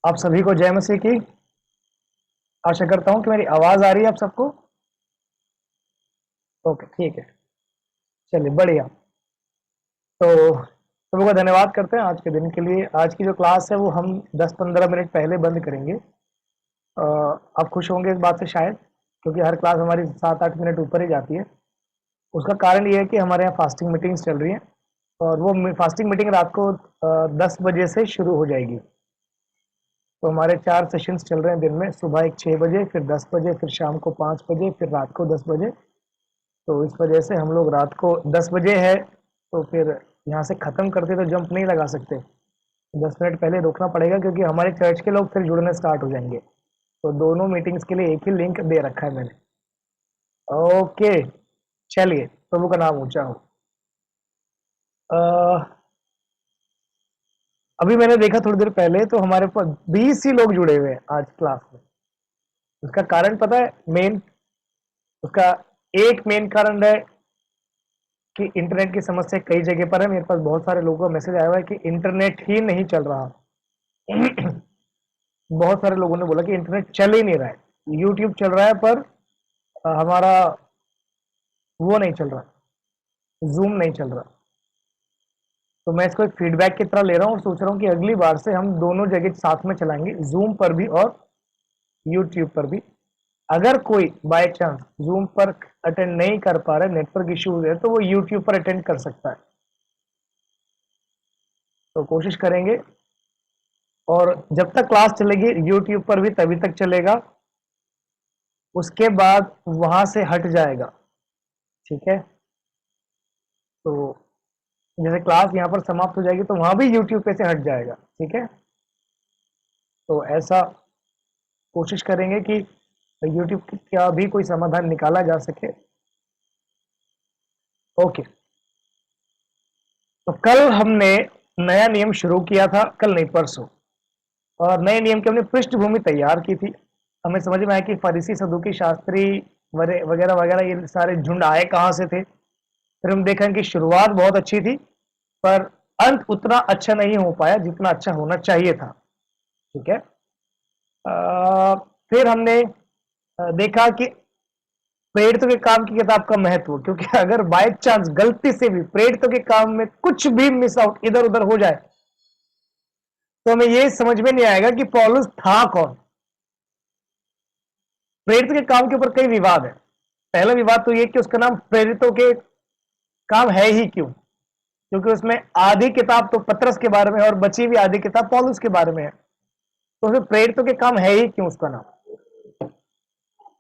आप सभी को जय मसीह की। आशा करता हूं कि मेरी आवाज आ रही है आप सबको। ओके, ठीक है। चलिए, बढ़िया। तो सभी को धन्यवाद करते हैं आज के दिन के लिए। आज की जो क्लास है वो हम 10-15 मिनट पहले बंद करेंगे। आप खुश होंगे इस बात से शायद, क्योंकि हर क्लास हमारी 7-8 मिनट ऊपर ही जाती है। उसका कारण ये है कि हमारे यहाँ फास्टिंग मीटिंग्स चल रही हैं, और वो फास्टिंग मीटिंग रात को 10 बजे से शुरू हो जाएगी। तो हमारे 4 सेशंस चल रहे हैं दिन में। सुबह एक 6 बजे, फिर 10 बजे, फिर शाम को 5 बजे, फिर रात को 10 बजे। तो इस वजह से हम लोग रात को 10 बजे है, तो फिर यहाँ से ख़त्म करते तो जंप नहीं लगा सकते। 10 मिनट पहले रोकना पड़ेगा, क्योंकि हमारे चर्च के लोग फिर जुड़ने स्टार्ट हो जाएंगे। तो दोनों मीटिंग्स के लिए एक ही लिंक दे रखा है मैंने। ओके, चलिए, प्रभु का नाम ऊंचा हो। अभी मैंने देखा थोड़ी देर पहले, तो हमारे पास 20 ही लोग जुड़े हुए हैं आज क्लास में। उसका कारण पता है? मेन उसका एक मेन कारण है कि इंटरनेट की समस्या कई जगह पर है। मेरे पास बहुत सारे लोगों का मैसेज आया हुआ है कि इंटरनेट ही नहीं चल रहा। बहुत सारे लोगों ने बोला कि इंटरनेट चल ही नहीं रहा है। यूट्यूब चल रहा है, पर हमारा वो नहीं चल रहा, जूम नहीं चल रहा। तो मैं इसको एक फीडबैक की तरह ले रहा हूँ, और सोच रहा हूँ कि अगली बार से हम दोनों जगह साथ में चलाएंगे, जूम पर भी और यूट्यूब पर भी। अगर कोई बाय चांस जूम पर अटेंड नहीं कर पा रहा है, नेटवर्क इश्यूज है, तो वो यूट्यूब पर अटेंड कर सकता है। तो कोशिश करेंगे, और जब तक क्लास चलेगी यूट्यूब पर भी तभी तक चलेगा। उसके बाद वहां से हट जाएगा। ठीक है? तो जैसे क्लास यहाँ पर समाप्त हो जाएगी, तो वहां भी यूट्यूब पे से हट जाएगा। ठीक है? तो ऐसा कोशिश करेंगे कि यूट्यूब का भी कोई समाधान निकाला जा सके। ओके। तो कल हमने नया नियम शुरू किया था, कल नहीं परसों, और नए नियम की हमने पृष्ठभूमि तैयार की थी। हमें समझ में आया कि फरीसी, सदूकी, शास्त्री वगैरह वगैरह ये सारे झुंड आए कहाँ से थे। फिर हम देखें कि शुरुआत बहुत अच्छी थी, पर अंत उतना अच्छा नहीं हो पाया जितना अच्छा होना चाहिए था। ठीक है? फिर हमने देखा कि प्रेरितों के काम की किताब का महत्व, क्योंकि अगर बाय चांस गलती से भी प्रेरितों के काम में कुछ भी मिस आउट इधर उधर हो जाए, तो हमें ये समझ में नहीं आएगा कि पौलुस था कौन। प्रेरितों के काम के ऊपर कई विवाद है। पहला विवाद तो ये कि उसका नाम प्रेरितों के काम है ही क्यों, क्योंकि उसमें आधी किताब तो पतरस के बारे में है और बची हुई आधी किताब पौलुस के बारे में है। तो उसमें प्रेरितों के काम है ही क्यों उसका नाम।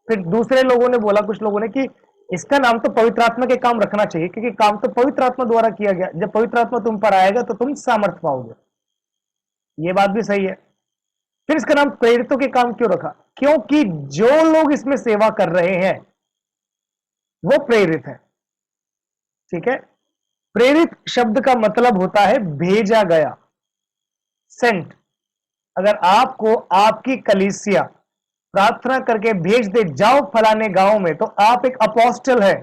फिर दूसरे लोगों ने बोला, कुछ लोगों ने, कि इसका नाम तो पवित्र आत्मा के काम रखना चाहिए, क्योंकि काम तो पवित्र आत्मा द्वारा किया गया। जब पवित्र आत्मा तुम पर आएगा तो तुम सामर्थ पाओगे। ये बात भी सही है। फिर इसका नाम प्रेरितों के काम क्यों रखा? क्योंकि जो लोग इसमें सेवा कर रहे हैं वो प्रेरित है। ठीक है? प्रेरित शब्द का मतलब होता है भेजा गया, सेंट। अगर आपको आपकी कलीसिया प्रार्थना करके भेज दे, जाओ फलाने गांव में, तो आप एक अपोस्टल है।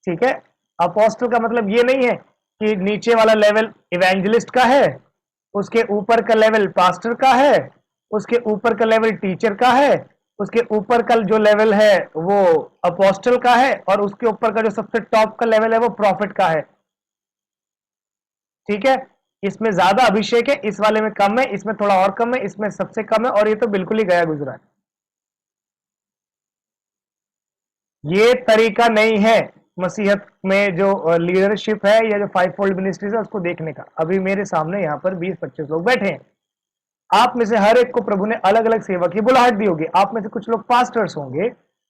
ठीक है? अपोस्टल का मतलब ये नहीं है कि नीचे वाला लेवल इवेंजलिस्ट का है, उसके ऊपर का लेवल पास्टर का है, उसके ऊपर का लेवल टीचर का है, उसके ऊपर का जो लेवल है वो अपोस्टल का है, और उसके ऊपर का जो सबसे टॉप का लेवल है वो प्रॉफिट का है। ठीक है? इसमें ज्यादा अभिषेक है, इस वाले में कम है, इसमें थोड़ा और कम है, इसमें सबसे कम है, और ये तो बिल्कुल ही गया गुजरा है। ये तरीका नहीं है मसीहत में जो लीडरशिप है या जो 5 फोल्ड मिनिस्ट्रीज है उसको देखने का। अभी मेरे सामने यहाँ पर 20-25 लोग बैठे हैं। आप में से हर एक को प्रभु ने अलग अलग सेवा की बुलाहट दी होगी। आप में से कुछ लोग पास्टर्स होंगे,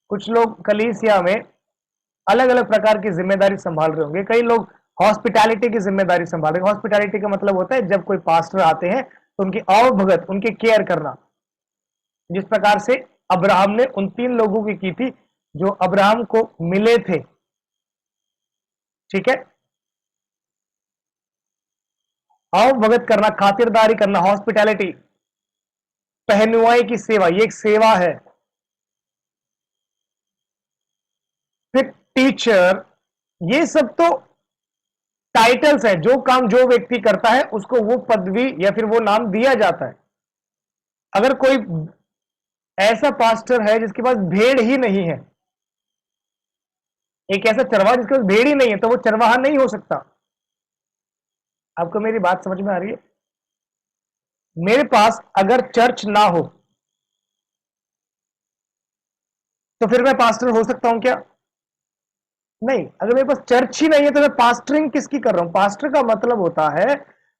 कुछ लोग कलीसिया में अलग अलग प्रकार की जिम्मेदारी संभाल रहे होंगे, कई लोग हॉस्पिटैलिटी की जिम्मेदारी संभाल रहे हैं। हॉस्पिटैलिटी का मतलब होता है जब कोई पास्टर आते हैं तो उनकी आवभगत, उनकी केयर करना, जिस प्रकार से अब्राहम ने उन 3 लोगों की थी जो अब्राहम को मिले थे। ठीक है? आवभगत करना, खातिरदारी करना, हॉस्पिटैलिटी, पहनुआई की सेवा, ये एक सेवा है। फिर टीचर, ये सब तो टाइटल्स है, जो काम जो व्यक्ति करता है उसको वो पदवी या फिर वो नाम दिया जाता है। अगर कोई ऐसा पास्टर है जिसके पास भेड़ ही नहीं है, एक ऐसा चरवाहा जिसके पास भेड़ ही नहीं है, तो वो चरवाहा नहीं हो सकता। आपको मेरी बात समझ में आ रही है? मेरे पास अगर चर्च ना हो तो फिर मैं पास्टर हो सकता हूं क्या? नहीं। अगर मेरे पास चर्च ही नहीं है तो मैं पास्टरिंग किसकी कर रहा हूं? पास्टर का मतलब होता है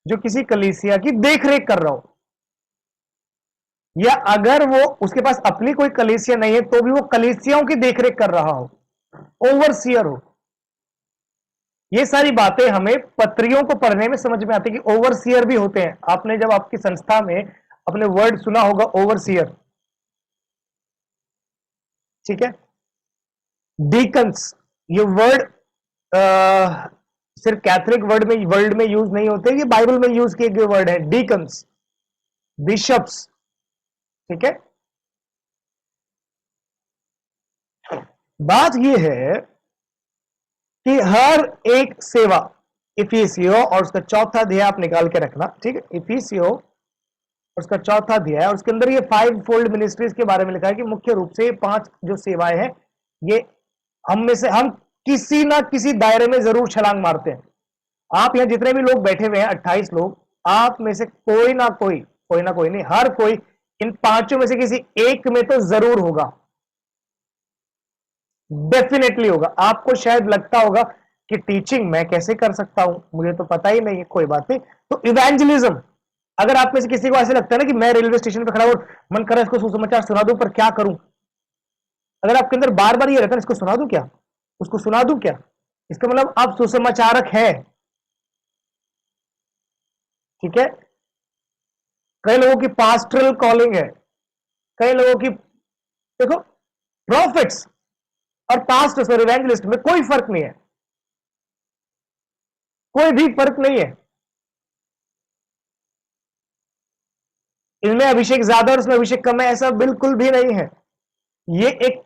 जो किसी कलीसिया की देखरेख कर रहा हो, या अगर वो उसके पास अपनी कोई कलीसिया नहीं है तो भी वो कलीसियाओं की देखरेख कर रहा हो, ओवरसियर हो। ये सारी बातें हमें पत्रियों को पढ़ने में समझ में आती है कि ओवरसियर भी होते हैं। आपने जब आपकी संस्था में अपने वर्ड सुना होगा ओवरसियर, ठीक है। डीकन्स, ये वर्ड सिर्फ कैथोलिक वर्ल्ड में यूज नहीं होते, ये बाइबल में यूज किए गए वर्ड है। डीकन्स, बिशप्स, ठीक है। बात यह है कि हर एक सेवा, इफिसियो और उसका चौथा अध्याय आप निकाल के रखना, ठीक है। इफिसियो उसका चौथा अध्याय, और उसके अंदर ये 5 फोल्ड मिनिस्ट्रीज के बारे में लिखा है कि मुख्य रूप से 5 जो सेवाएं हैं, ये हम में से हम किसी ना किसी दायरे में जरूर छलांग मारते हैं। आप यहां जितने भी लोग बैठे हुए हैं, 28 लोग, आप में से कोई ना कोई नहीं, हर कोई इन पांचों में से किसी एक में तो जरूर होगा, डेफिनेटली होगा। आपको शायद लगता होगा कि टीचिंग मैं कैसे कर सकता हूं, मुझे तो पता ही नहीं है, कोई बात नहीं। तो इवेंजलिज्म, अगर आप में से किसी को ऐसे लगता है ना कि मैं रेलवे स्टेशन पर खड़ा हूं, मन कर रहा है इसको सुसमाचार सुना दूं, पर क्या करूं, अगर आपके अंदर बार बार ये रहता है इसको सुना दूं क्या, उसको सुना दूं क्या, इसका मतलब आप सुसमाचारक है, ठीक है। कई लोगों की पास्टरल कॉलिंग है, कई लोगों की, देखो, प्रॉफिट्स और पास्टर्स और इवेंजलिस्ट में कोई फर्क नहीं है, कोई भी फर्क नहीं है। इनमें अभिषेक ज्यादा और इसमें अभिषेक कम है, ऐसा बिल्कुल भी नहीं है। ये एक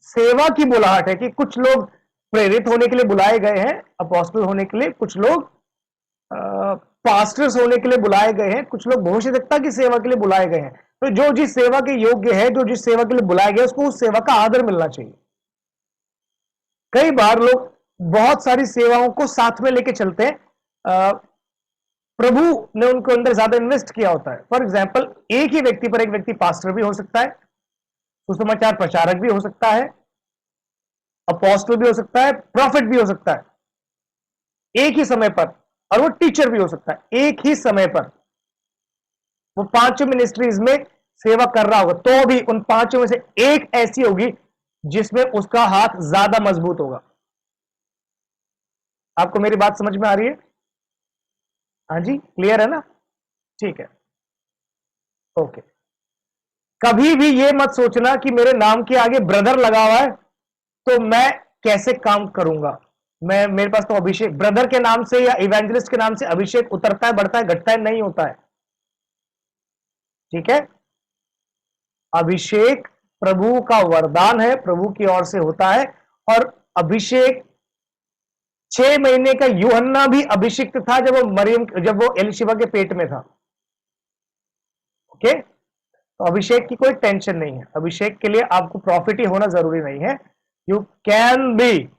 सेवा की बुलाहट है कि कुछ लोग प्रेरित होने के लिए बुलाए गए हैं, अपोस्टल होने के लिए, कुछ लोग पास्टर्स होने के लिए बुलाए गए हैं, कुछ लोग भविष्यवक्ता की सेवा के लिए बुलाए गए हैं। तो जो जिस सेवा के योग्य है, जो जिस सेवा के लिए बुलाया गया, उसको उस सेवा का आदर मिलना चाहिए। कई बार लोग बहुत सारी सेवाओं को साथ में लेके चलते हैं, प्रभु ने उनको अंदर ज्यादा इन्वेस्ट किया होता है। फॉर एग्जाम्पल, एक ही व्यक्ति पर एक व्यक्ति पास्टर भी हो सकता है, सुसमाचार प्रचारक भी हो सकता है, अपोस्टल भी हो सकता है, प्रॉफिट भी हो सकता है एक ही समय पर, और वो टीचर भी हो सकता है एक ही समय पर। वो पांचों मिनिस्ट्रीज में सेवा कर रहा होगा, तो भी उन पांचों में से एक ऐसी होगी जिसमें उसका हाथ ज्यादा मजबूत होगा। आपको मेरी बात समझ में आ रही है? हाँ जी, क्लियर है ना? ठीक है, ओके। कभी भी ये मत सोचना कि मेरे नाम के आगे ब्रदर लगा हुआ है तो मैं कैसे काम करूंगा। मैं, मेरे पास तो अभिषेक, ब्रदर के नाम से या इवेंजलिस्ट के नाम से अभिषेक उतरता है, बढ़ता है, घटता है, नहीं होता है, ठीक है। अभिषेक प्रभु का वरदान है, प्रभु की ओर से होता है। और अभिषेक, 6 महीने का यूहन्ना भी अभिषिक्त था जब वो एलिशिबा के पेट में था, ओके। तो अभिषेक की कोई टेंशन नहीं है, अभिषेक के लिए आपको प्रॉफिट ही होना जरूरी नहीं है। You can be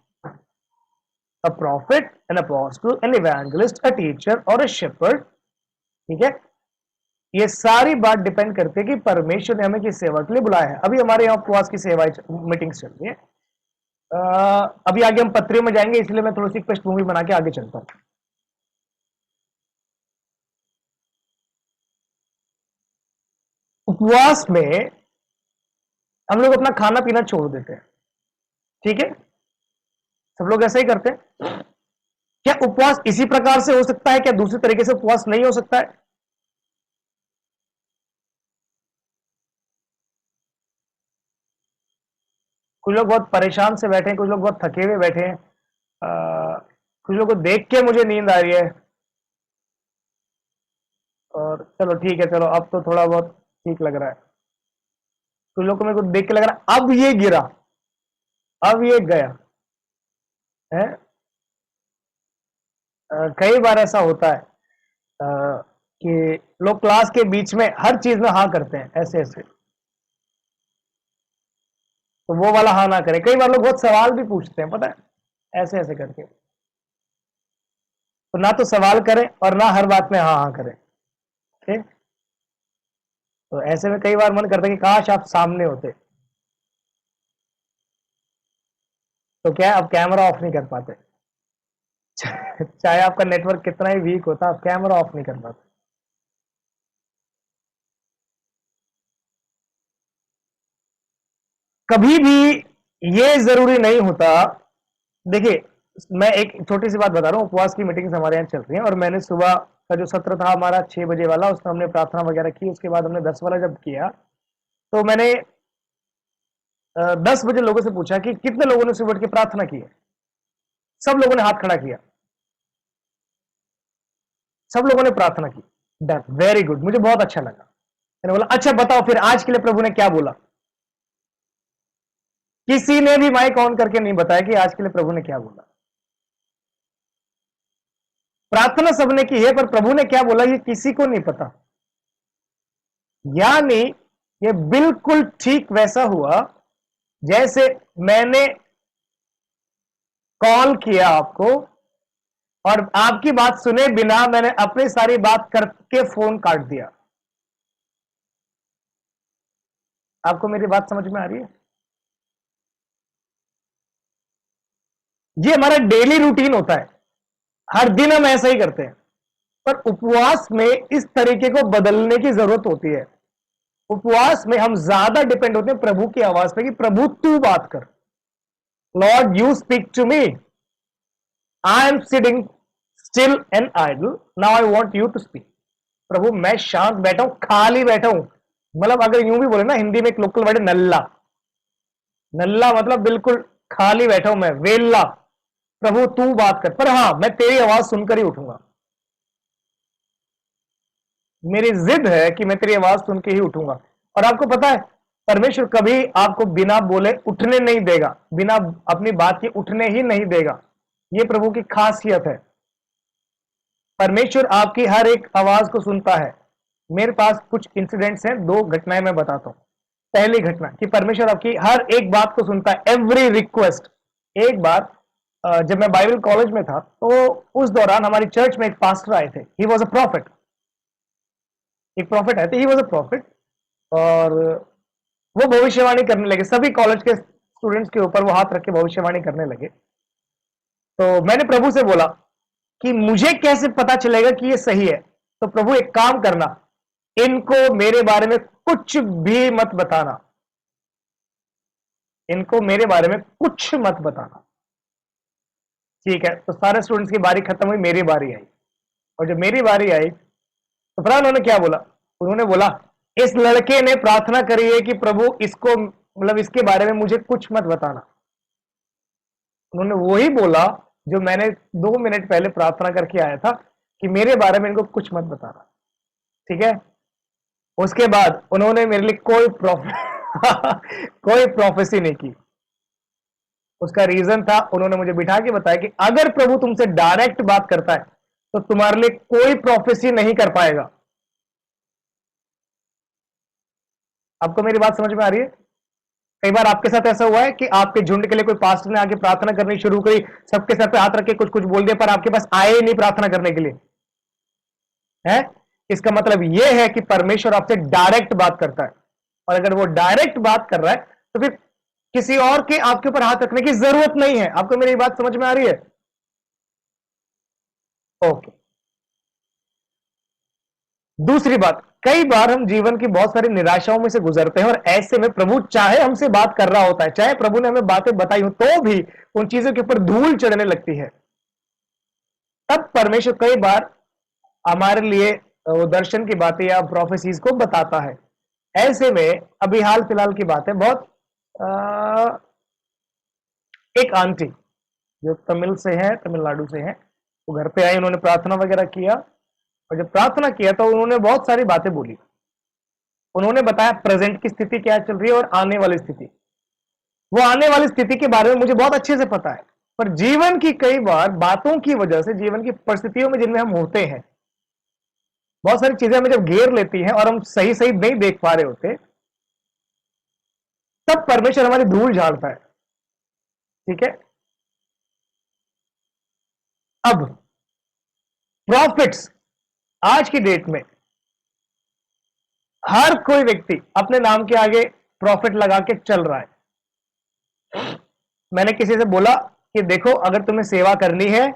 a prophet, an apostle, an evangelist, a teacher और a shepherd, ठीक है। ये सारी बात डिपेंड करती है कि परमेश्वर ने हमें किस सेवा के लिए बुलाया है। अभी हमारे यहाँ उपवास की सेवा मीटिंग्स चल रही है। अभी आगे हम पत्रियों में जाएंगे, इसलिए मैं थोड़ी सी पृष्ठभूमि बना के आगे चलता हूं। उपवास में हम लोग अपना खाना पीना छोड़ देते हैं, ठीक है। सब लोग ऐसा ही करते हैं। क्या उपवास इसी प्रकार से हो सकता है? क्या दूसरे तरीके से उपवास नहीं हो सकता है? कुछ लोग बहुत परेशान से बैठे हैं, कुछ लोग बहुत थके हुए बैठे हैं, कुछ लोग को देख के मुझे नींद आ रही है। और चलो ठीक है, चलो अब तो थोड़ा बहुत ठीक लग रहा है। कुछ लोग को मेरे को देख के लग रहा है अब ये गिरा, अब ये गया है। कई बार ऐसा होता है कि लोग क्लास के बीच में हर चीज में हाँ करते हैं, ऐसे ऐसे, तो वो वाला हाँ ना करें। कई बार लोग बहुत सवाल भी पूछते हैं, पता है, ऐसे ऐसे करके, तो ना तो सवाल करें और ना हर बात में हाँ हाँ करें। ठीक, तो ऐसे में कई बार मन करता है कि काश आप सामने होते, तो क्या है, आप कैमरा ऑफ नहीं कर पाते। चाहे आपका नेटवर्क कितना ही वीक होता, आप कैमरा ऑफ नहीं कर पाते। कभी भी ये जरूरी नहीं होता। देखिए, मैं एक छोटी सी बात बता रहा हूँ। उपवास की मीटिंग्स हमारे यहाँ चल रही हैं, और मैंने सुबह का जो सत्र था हमारा 6 बजे वाला, उसमें हमने प्रार्थना वगैरह की। उसके बाद हमने 10 वाला जब किया, तो मैंने 10 बजे लोगों से पूछा कि कितने लोगों ने सुबह उठ के प्रार्थना की है। सब लोगों ने हाथ खड़ा किया, सब लोगों ने प्रार्थना की। डन, वेरी गुड, मुझे बहुत अच्छा लगा। मैंने बोला अच्छा बताओ फिर आज के लिए प्रभु ने क्या बोला। किसी ने भी माइक ऑन करके नहीं बताया कि आज के लिए प्रभु ने क्या बोला। प्रार्थना सबने की है, पर प्रभु ने क्या बोला ये किसी को नहीं पता। यानी ये बिल्कुल ठीक वैसा हुआ जैसे मैंने कॉल किया आपको, और आपकी बात सुने बिना मैंने अपनी सारी बात करके फोन काट दिया। आपको मेरी बात समझ में आ रही है? ये हमारा डेली रूटीन होता है, हर दिन हम ऐसा ही करते हैं। पर उपवास में इस तरीके को बदलने की जरूरत होती है। उपवास में हम ज्यादा डिपेंड होते हैं प्रभु की आवाज पे कि प्रभु तू बात कर। Lord you speak to me, I am sitting still and idle, now I want you to speak. प्रभु मैं शांत बैठा हूं, खाली बैठा हूं। मतलब अगर यूं भी बोले ना, हिंदी में एक लोकल वर्ड है नल्ला। नल्ला मतलब बिल्कुल खाली बैठा हूं मैं, वेल्ला। प्रभु तू बात कर, पर हां मैं तेरी आवाज सुनकर ही उठूंगा। मेरी जिद है कि मैं तेरी आवाज सुन के ही उठूंगा। और आपको पता है, परमेश्वर कभी आपको बिना बोले उठने नहीं देगा, बिना अपनी बात के उठने ही नहीं देगा। यह प्रभु की खासियत है। परमेश्वर आपकी हर एक आवाज को सुनता है। मेरे पास कुछ इंसिडेंट्स हैं, 2 घटनाएं मैं बताता हूं। पहली घटना कि परमेश्वर आपकी हर एक बात को सुनता है, एवरी रिक्वेस्ट। एक बार जब मैं बाइबल कॉलेज में था, तो उस दौरान हमारी चर्च में एक पास्टर आए थे। ही वॉज अ प्रॉफिट, एक प्रॉफिट आए थे, ही वॉज अ प्रॉफिट। और वो भविष्यवाणी करने लगे, सभी कॉलेज के स्टूडेंट्स के ऊपर वो हाथ रख के भविष्यवाणी करने लगे। तो मैंने प्रभु से बोला कि मुझे कैसे पता चलेगा कि ये सही है। तो प्रभु एक काम करना, इनको मेरे बारे में कुछ भी मत बताना, इनको मेरे बारे में कुछ मत बताना। ठीक है, तो सारे स्टूडेंट्स की बारी खत्म हुई, मेरी बारी आई। और जब मेरी बारी आई, तो पता उन्होंने क्या बोला? उन्होंने बोला इस लड़के ने प्रार्थना करी है कि प्रभु इसको, मतलब इसके बारे में मुझे कुछ मत बताना। उन्होंने वही बोला जो मैंने 2 मिनट पहले प्रार्थना करके आया था, कि मेरे बारे में इनको कुछ मत बताना। ठीक है, उसके बाद उन्होंने मेरे लिए कोई कोई प्रोफेसी नहीं की। उसका रीजन था, उन्होंने मुझे बिठा के बताया कि अगर प्रभु तुमसे डायरेक्ट बात करता है तो तुम्हारे लिए कोई प्रोफेसी नहीं कर पाएगा। आपको मेरी बात समझ में आ रही है? कई बार आपके साथ ऐसा हुआ है कि आपके झुंड के लिए कोई पास्टर ने आके प्रार्थना करनी शुरू करी, सबके सर पे हाथ रख के कुछ कुछ बोल दिया, पर आपके पास आए ही नहीं प्रार्थना करने के लिए, है? इसका मतलब यह है कि परमेश्वर आपसे डायरेक्ट बात करता है। और अगर वो डायरेक्ट बात कर रहा है, तो फिर किसी और के आपके ऊपर हाथ रखने की जरूरत नहीं है। आपको मेरी बात समझ में आ रही है? ओके। दूसरी बात, कई बार हम जीवन की बहुत सारी निराशाओं में से गुजरते हैं, और ऐसे में प्रभु चाहे हमसे बात कर रहा होता है, चाहे प्रभु ने हमें बातें बताई हो, तो भी उन चीजों के ऊपर धूल चढ़ने लगती है। तब परमेश्वर कई बार हमारे लिए वो दर्शन की बातें या प्रोफेसीज को बताता है। ऐसे में अभी हाल फिलहाल की बात है, बहुत एक आंटी जो तमिल से है, तमिलनाडु से है, वो घर पे आई, उन्होंने प्रार्थना वगैरह किया। और जब प्रार्थना किया तो उन्होंने बहुत सारी बातें बोली। उन्होंने बताया प्रेजेंट की स्थिति क्या चल रही है और आने वाली स्थिति। वो आने वाली स्थिति के बारे में मुझे बहुत अच्छे से पता है, पर जीवन की कई बार बातों की वजह से, जीवन की परिस्थितियों में जिनमें हम होते हैं, बहुत सारी चीजें हमें जब घेर लेती हैं और हम सही सही नहीं देख पा रहे होते, तब परमेश्वर हमारी धूल झाड़ता है। ठीक है। अब प्रॉफिट्स आज की डेट में हर कोई व्यक्ति अपने नाम के आगे प्रॉफिट लगा के चल रहा है। मैंने किसी से बोला कि देखो, अगर तुम्हें सेवा करनी है,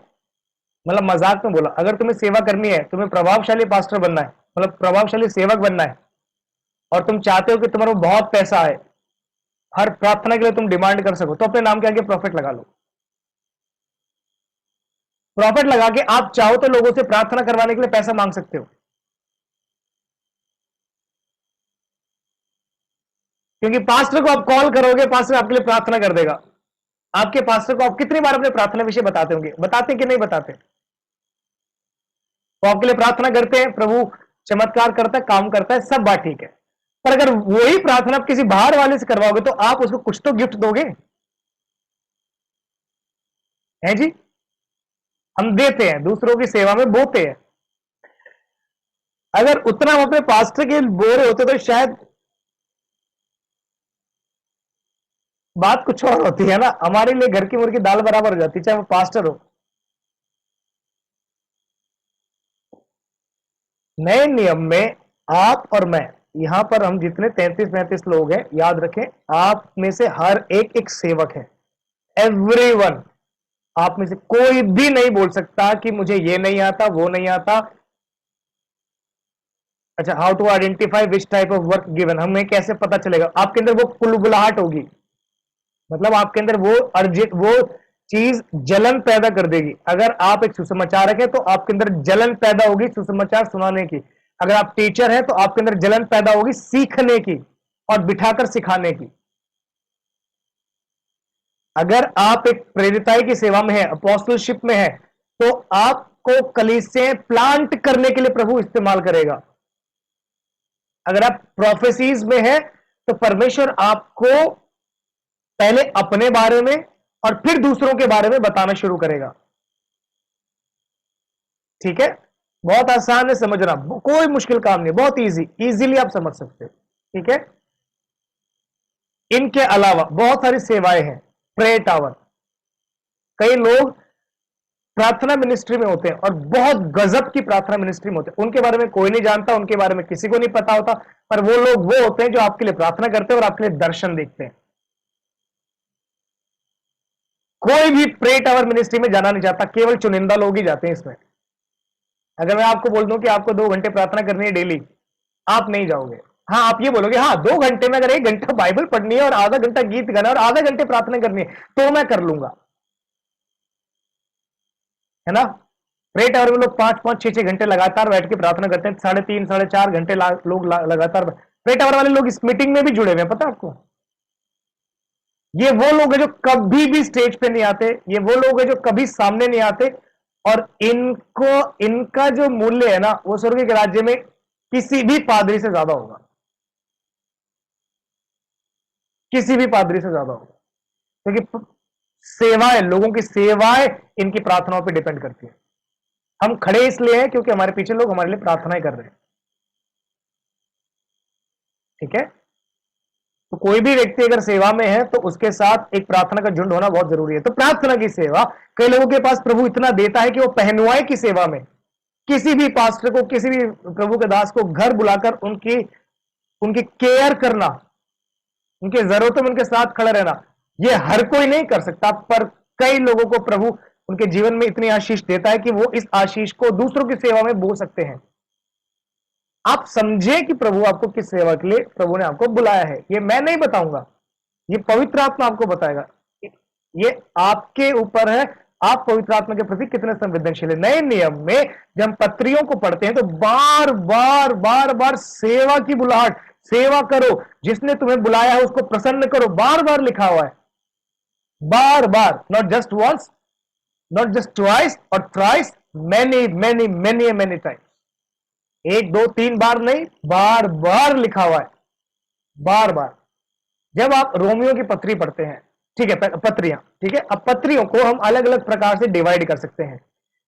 मतलब मजाक में बोला, अगर तुम्हें सेवा करनी है, तुम्हें प्रभावशाली पास्टर बनना है, मतलब प्रभावशाली सेवक बनना है, और तुम चाहते हो कि तुम्हारा बहुत पैसा आए, हर प्रार्थना के लिए तुम डिमांड कर सको, तो अपने नाम के आगे प्रॉफिट लगा लो। प्रॉफिट लगा के आप चाहो तो लोगों से प्रार्थना करवाने के लिए पैसा मांग सकते हो, क्योंकि पास्टर को आप कॉल करोगे, पास्टर आपके लिए प्रार्थना कर देगा। आपके पास्टर को आप कितनी बार अपने प्रार्थना विषय बताते होंगे? बताते कि नहीं बताते? वो आपके लिए प्रार्थना करते हैं, प्रभु चमत्कार करता है, काम करता है, सब बात ठीक है। पर अगर वही प्रार्थना आप किसी बाहर वाले से करवाओगे तो आप उसको कुछ तो गिफ्ट दोगे, है जी? हम देते हैं, दूसरों की सेवा में बोते हैं। अगर उतना हम अपने पास्टर के बो रहे होते तो शायद बात कुछ और होती है ना। हमारे लिए घर की मुर्गी दाल बराबर हो जाती, चाहे वो पास्टर हो। नए नियम में आप और मैं, यहां पर हम जितने 33-35 लोग हैं, याद रखें, आप में से हर एक एक सेवक है। एवरीवन। आप में से कोई भी नहीं बोल सकता कि मुझे ये नहीं आता, वो नहीं आता। अच्छा, how to identify which type of work given, हमें कैसे पता चलेगा? आपके अंदर वो कुलबुलाहट होगी, मतलब आपके अंदर वो अर्जित, वो चीज जलन पैदा कर देगी। अगर आप एक सुसमाचारक है तो आपके अंदर जलन पैदा होगी सुसमाचार सुनाने की। अगर आप टीचर हैं तो आपके अंदर जलन पैदा होगी सीखने की और बिठाकर सिखाने की। अगर आप एक प्रेरिताई की सेवा में है, अपोस्टलशिप में है, तो आपको कलीसियां प्लांट करने के लिए प्रभु इस्तेमाल करेगा। अगर आप प्रोफेसीज में है तो परमेश्वर आपको पहले अपने बारे में और फिर दूसरों के बारे में बताना शुरू करेगा। ठीक है। बहुत आसान है समझना, कोई मुश्किल काम नहीं, बहुत इजीली आप समझ सकते हो। ठीक है। इनके अलावा बहुत सारी सेवाएं हैं। प्रेयर टावर, कई लोग प्रार्थना मिनिस्ट्री में होते हैं और बहुत गजब की प्रार्थना मिनिस्ट्री में होते हैं, उनके बारे में कोई नहीं जानता, उनके बारे में किसी को नहीं पता होता, पर वो लोग वो होते हैं जो आपके लिए प्रार्थना करते हैं और आपके लिए दर्शन देखते हैं। कोई भी प्रे टावर मिनिस्ट्री में जाना नहीं चाहता, केवल चुनिंदा लोग ही जाते हैं इसमें। अगर मैं आपको बोल दूं कि आपको 2 घंटे प्रार्थना करनी है डेली, आप नहीं जाओगे। हाँ, आप ये बोलोगे, हाँ 2 घंटे में अगर 1 घंटा बाइबल पढ़नी है और आधा घंटा गीत गाना और आधा घंटे प्रार्थना करनी है तो मैं कर लूंगा, है ना। प्रे टावर में लोग 5-5, 6-6 घंटे लगातार बैठ के प्रार्थना करते हैं, 3.5, 4.5 घंटे लोग लगातार। प्रे टावर वाले लोग इस मीटिंग में भी जुड़े हुए हैं, पता आपको। ये वो लोग हैं जो कभी भी स्टेज पे नहीं आते, ये वो लोग हैं जो कभी सामने नहीं आते, और इनको, इनका जो मूल्य है ना, वो स्वर्ग के राज्य में किसी भी पादरी से ज्यादा होगा, किसी भी पादरी से ज्यादा होगा, क्योंकि सेवाएं, लोगों की सेवाएं इनकी प्रार्थनाओं पे डिपेंड करती है। हम खड़े इसलिए हैं क्योंकि हमारे पीछे लोग हमारे लिए प्रार्थनाएं कर रहे हैं। ठीक है। तो कोई भी व्यक्ति अगर सेवा में है तो उसके साथ एक प्रार्थना का झुंड होना बहुत जरूरी है। तो प्रार्थना की सेवा, कई लोगों के पास प्रभु इतना देता है कि वो पहनुआई की सेवा में किसी भी पास्टर को, किसी भी प्रभु के दास को घर बुलाकर उनकी उनकी केयर करना, उनकी जरूरतों में उनके साथ खड़ा रहना, ये हर कोई नहीं कर सकता, पर कई लोगों को प्रभु उनके जीवन में इतनी आशीष देता है कि वो इस आशीष को दूसरों की सेवा में बो सकते हैं। आप समझे कि प्रभु आपको किस सेवा के लिए प्रभु ने आपको बुलाया है। ये मैं नहीं बताऊंगा, ये पवित्र आत्मा आपको बताएगा। ये आपके ऊपर है, आप पवित्र आत्मा के प्रति कितने संवेदनशील है। नए नियम में जब हम पत्रियों को पढ़ते हैं तो बार बार बार बार सेवा की बुलाहट, सेवा करो, जिसने तुम्हें बुलाया है उसको प्रसन्न करो, बार बार लिखा हुआ है। बार बार, not just once, not just twice और thrice, many many many many times. 1, 2, 3 बार नहीं, बार बार लिखा हुआ है, बार बार। जब आप रोमियो की पत्री पढ़ते हैं ठीक है, पत्रियां, ठीक है। अब पत्रियों को हम अलग अलग प्रकार से डिवाइड कर सकते हैं।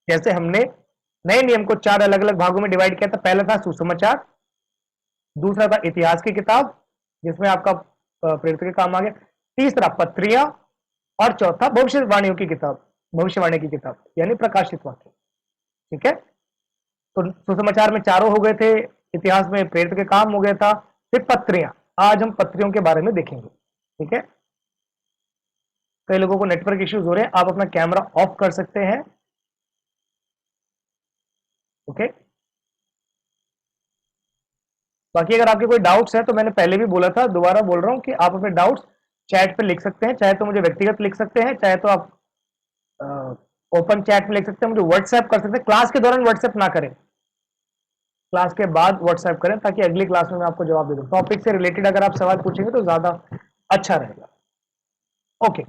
जैसे हमने नए नियम को 4 अलग अलग भागों में डिवाइड किया था। पहला था सुसमाचार, दूसरा था इतिहास की किताब जिसमें आपका प्रेरित के काम आ गया, तीसरा पत्रियां, और चौथा भविष्यवाणियों की किताब, भविष्यवाणी की किताब यानी प्रकाशित वाक्य। ठीक है, तो सुसमाचार में चारों हो गए थे, इतिहास में प्रेरित के काम हो गया था, फिर पत्रियां। आज हम पत्रियों के बारे में देखेंगे। ठीक है, कई लोगों को नेटवर्क इश्यूज हो रहे हैं, आप अपना कैमरा ऑफ कर सकते हैं। ओके, बाकी अगर आपके कोई डाउट्स है तो मैंने पहले भी बोला था, दोबारा बोल रहा हूं कि आप अपने डाउट्स चैट पे लिख सकते हैं, चाहे तो मुझे व्यक्तिगत लिख सकते हैं, चाहे तो आप ओपन चैट में लिख सकते हैं, मुझे व्हाट्सएप कर सकते हैं। क्लास के दौरान व्हाट्सएप ना करें, क्लास के बाद व्हाट्सएप करें, ताकि अगली क्लास में मैं आपको जवाब दे दूं। टॉपिक से रिलेटेड अगर आप सवाल पूछेंगे तो ज्यादा अच्छा रहेगा। ओके,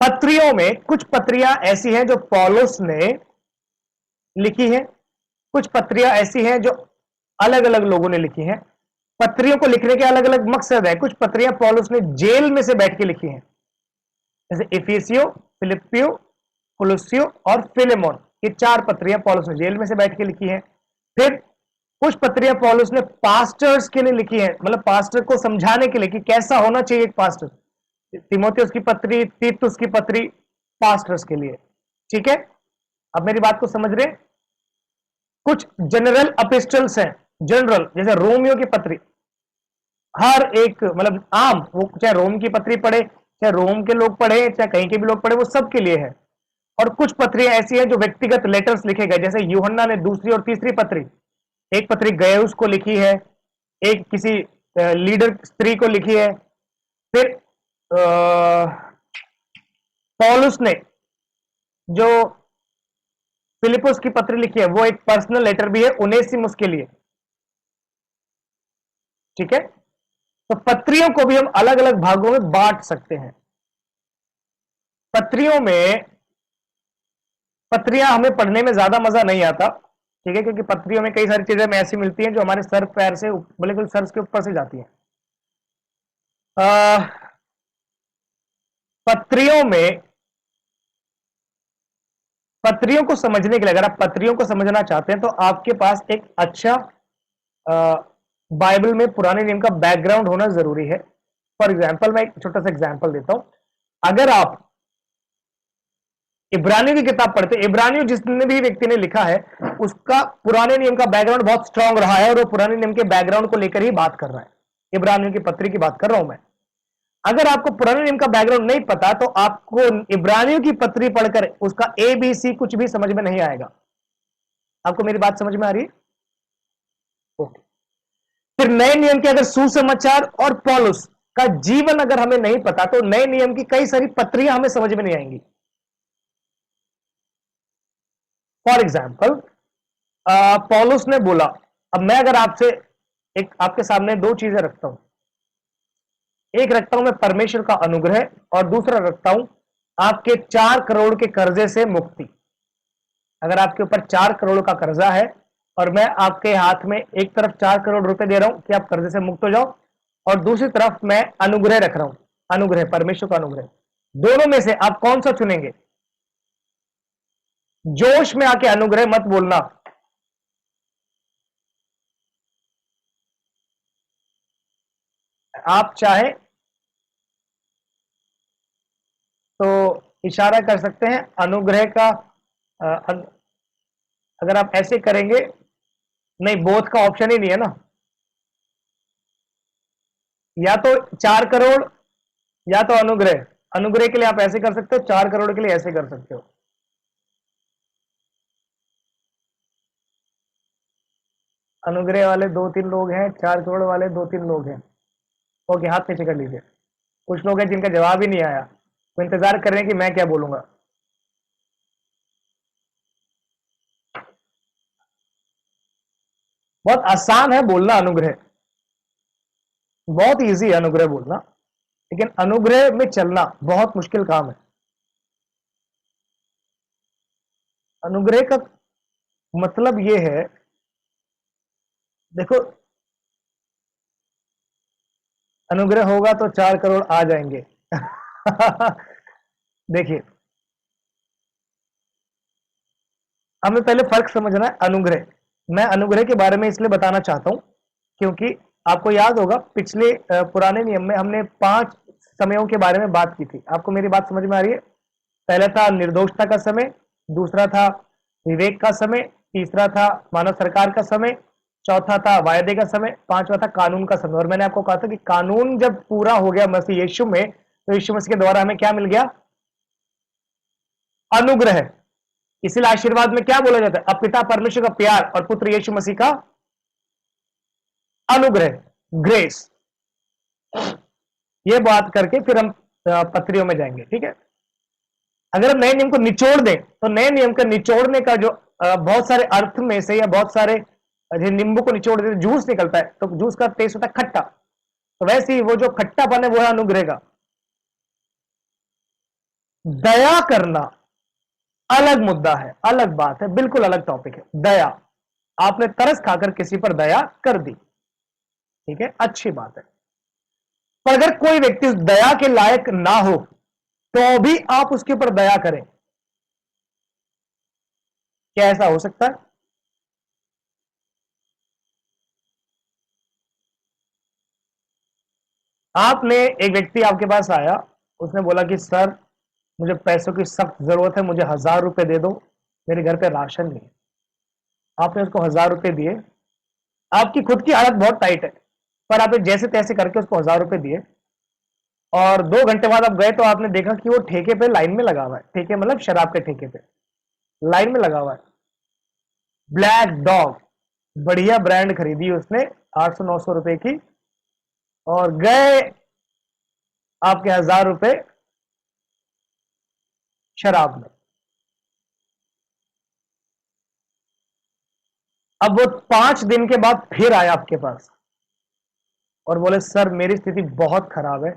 पत्रियों में कुछ पत्रियां ऐसी हैं जो पौलुस ने लिखी है, कुछ पत्रियां ऐसी हैं जो अलग अलग लोगों ने लिखी हैं। पत्रियों को लिखने के अलग अलग मकसद है। कुछ पत्रियां पौलुस ने जेल में से बैठ के लिखी हैं, जैसे इफिसियो, फिलिपियो, कुलुसियो और फिलेमोन। ये 4 पत्रियां पौलुस ने जेल में से बैठ के लिखी हैं। फिर कुछ पत्रियां पौलुस ने पास्टर्स के लिए लिखी हैं, मतलब पास्टर को समझाने के लिए कि कैसा होना चाहिए एक पास्टर। तीमुथियुस की पत्री, तीतुस की पत्री, पास्टर्स के लिए। ठीक है, अब मेरी बात को समझ रहे हैं। कुछ जनरल एपिस्टल्स हैं, जनरल, जैसे रोमियो की पत्री, हर एक मतलब आम, वो चाहे रोम की पत्री पढ़े, चाहे रोम के लोग पढ़े, चाहे कहीं के भी लोग पढ़े, वो सबके लिए है। और कुछ पत्रियां ऐसी हैं जो व्यक्तिगत लेटर्स लिखे गए, जैसे यूहन्ना ने दूसरी और तीसरी पत्री, एक पत्री गयुस को लिखी है, एक किसी लीडर स्त्री को लिखी है। फिर पौलुस ने जो फिलिपुस की पत्री लिखी है वो एक पर्सनल लेटर भी है उनेसिमुस के लिए। ठीक है, तो पत्रियों को भी हम अलग अलग भागों में बांट सकते हैं। पत्रियों में, पत्रियां हमें पढ़ने में ज्यादा मजा नहीं आता, ठीक है, क्योंकि पत्रियों में कई सारी चीजें हमें ऐसी मिलती हैं जो हमारे सर पैर से, बिल्कुल सर के ऊपर से जाती हैं। पत्रियों में, पत्रियों को समझने के लिए, अगर आप पत्रियों को समझना चाहते हैं तो आपके पास एक अच्छा बाइबल में पुराने नियम का बैकग्राउंड होना जरूरी है। फॉर एग्जाम्पल, मैं एक छोटा सा एग्जाम्पल देता हूं। अगर आप इब्रानियों की किताब पढ़ते, इब्रानियों जिसने भी व्यक्ति ने लिखा है उसका पुराने नियम का बैकग्राउंड बहुत स्ट्रांग रहा है, और वो पुराने नियम के बैकग्राउंड को लेकर ही बात कर रहा है। इब्रानियों की पत्री की बात कर रहा हूं मैं। अगर आपको पुराने नियम का बैकग्राउंड नहीं पता तो आपको इब्रानियों की पत्री पढ़कर उसका ABC कुछ भी समझ में नहीं आएगा। आपको मेरी बात समझ में आ रही है? ओके, फिर नए नियम के अगर सुसमाचार और पौलुस का जीवन अगर हमें नहीं पता तो नए नियम की कई सारी पत्रियां हमें समझ में नहीं आएंगी। फॉर एग्जाम्पल, पौलुस ने बोला, अब मैं अगर आपसे एक, आपके सामने 2 चीजें रखता हूं, एक रखता हूं मैं परमेश्वर का अनुग्रह, और दूसरा रखता हूं आपके 4 करोड़ के कर्जे से मुक्ति। अगर आपके ऊपर 4 करोड़ का कर्जा है और मैं आपके हाथ में एक तरफ 4 करोड़ रुपए दे रहा हूं कि आप कर्जे से मुक्त हो जाओ, और दूसरी तरफ मैं अनुग्रह रख रहा हूं, अनुग्रह, परमेश्वर का अनुग्रह, दोनों में से आप कौन सा चुनेंगे? जोश में आके अनुग्रह मत बोलना। आप चाहे तो इशारा कर सकते हैं अनुग्रह का। अगर आप ऐसे करेंगे, नहीं, बोथ का ऑप्शन ही नहीं है ना, या तो 4 करोड़ या तो अनुग्रह। अनुग्रह के लिए आप ऐसे कर सकते हो, 4 करोड़ के लिए ऐसे कर सकते हो। अनुग्रह वाले 2-3 लोग हैं, 4 करोड़ वाले 2-3 लोग हैं। ओके, हाथ नीचे कर लीजिए। कुछ लोग हैं जिनका जवाब ही नहीं आया, वो इंतजार कर रहे हैं कि मैं क्या बोलूंगा। बहुत आसान है बोलना अनुग्रह, बहुत इजी है अनुग्रह बोलना, लेकिन अनुग्रह में चलना बहुत मुश्किल काम है। अनुग्रह का मतलब यह है, देखो, अनुग्रह होगा तो 4 करोड़ आ जाएंगे। देखिए, हमें पहले फर्क समझना है अनुग्रह। मैं अनुग्रह के बारे में इसलिए बताना चाहता हूं क्योंकि आपको याद होगा पिछले पुराने नियम में हमने 5 समयों के बारे में बात की थी। आपको मेरी बात समझ में आ रही है? पहला था निर्दोषता का समय, दूसरा था विवेक का समय, तीसरा था मानव सरकार का समय, चौथा था वायदे का समय, पांचवा था कानून का समय। और मैंने आपको कहा था कि कानून जब पूरा हो गया मसीह यीशु में, तो यीशु मसीह के द्वारा हमें क्या मिल गया? अनुग्रह। इसीलिए आशीर्वाद में क्या बोला जाता है? अब पिता परमेश्वर का प्यार और पुत्र यीशु मसीह का अनुग्रह, ग्रेस। ये बात करके फिर हम पत्रियों में जाएंगे, ठीक है? अगर हम नए नियम को निचोड़ दें तो नए नियम का निचोड़ने का जो बहुत सारे अर्थ में से या बहुत सारे नींबू को निचोड़ देते जूस निकलता है, तो जूस का टेस्ट होता है खट्टा। तो वैसे ही वो जो खट्टापन है वो है अनुग्रह का। दया करना अलग मुद्दा है, अलग बात है, बिल्कुल अलग टॉपिक है। दया, आपने तरस खाकर किसी पर दया कर दी, ठीक है, अच्छी बात है। पर अगर कोई व्यक्ति उस दया के लायक ना हो तो भी आप उसके ऊपर दया करें, क्या ऐसा हो सकता है? आपने, एक व्यक्ति आपके पास आया, उसने बोला कि सर मुझे पैसों की सख्त जरूरत है, मुझे 1000 रुपए दे दो, मेरे घर पे राशन नहीं है। आपने उसको 1000 रुपए दिए। आपकी खुद की हालत बहुत टाइट है, पर आपने जैसे तैसे करके उसको 1000 रुपए दिए। और 2 घंटे बाद आप गए तो आपने देखा कि वो ठेके पे लाइन में लगा हुआ है। ठेके मतलब शराब के ठेके पे लाइन में लगा हुआ है। ब्लैक डॉग, बढ़िया ब्रांड खरीदी उसने 800-900 रुपए की, और गए आपके 1000 रुपए शराब में। अब वो 5 दिन के बाद फिर आया आपके पास और बोले सर मेरी स्थिति बहुत खराब है,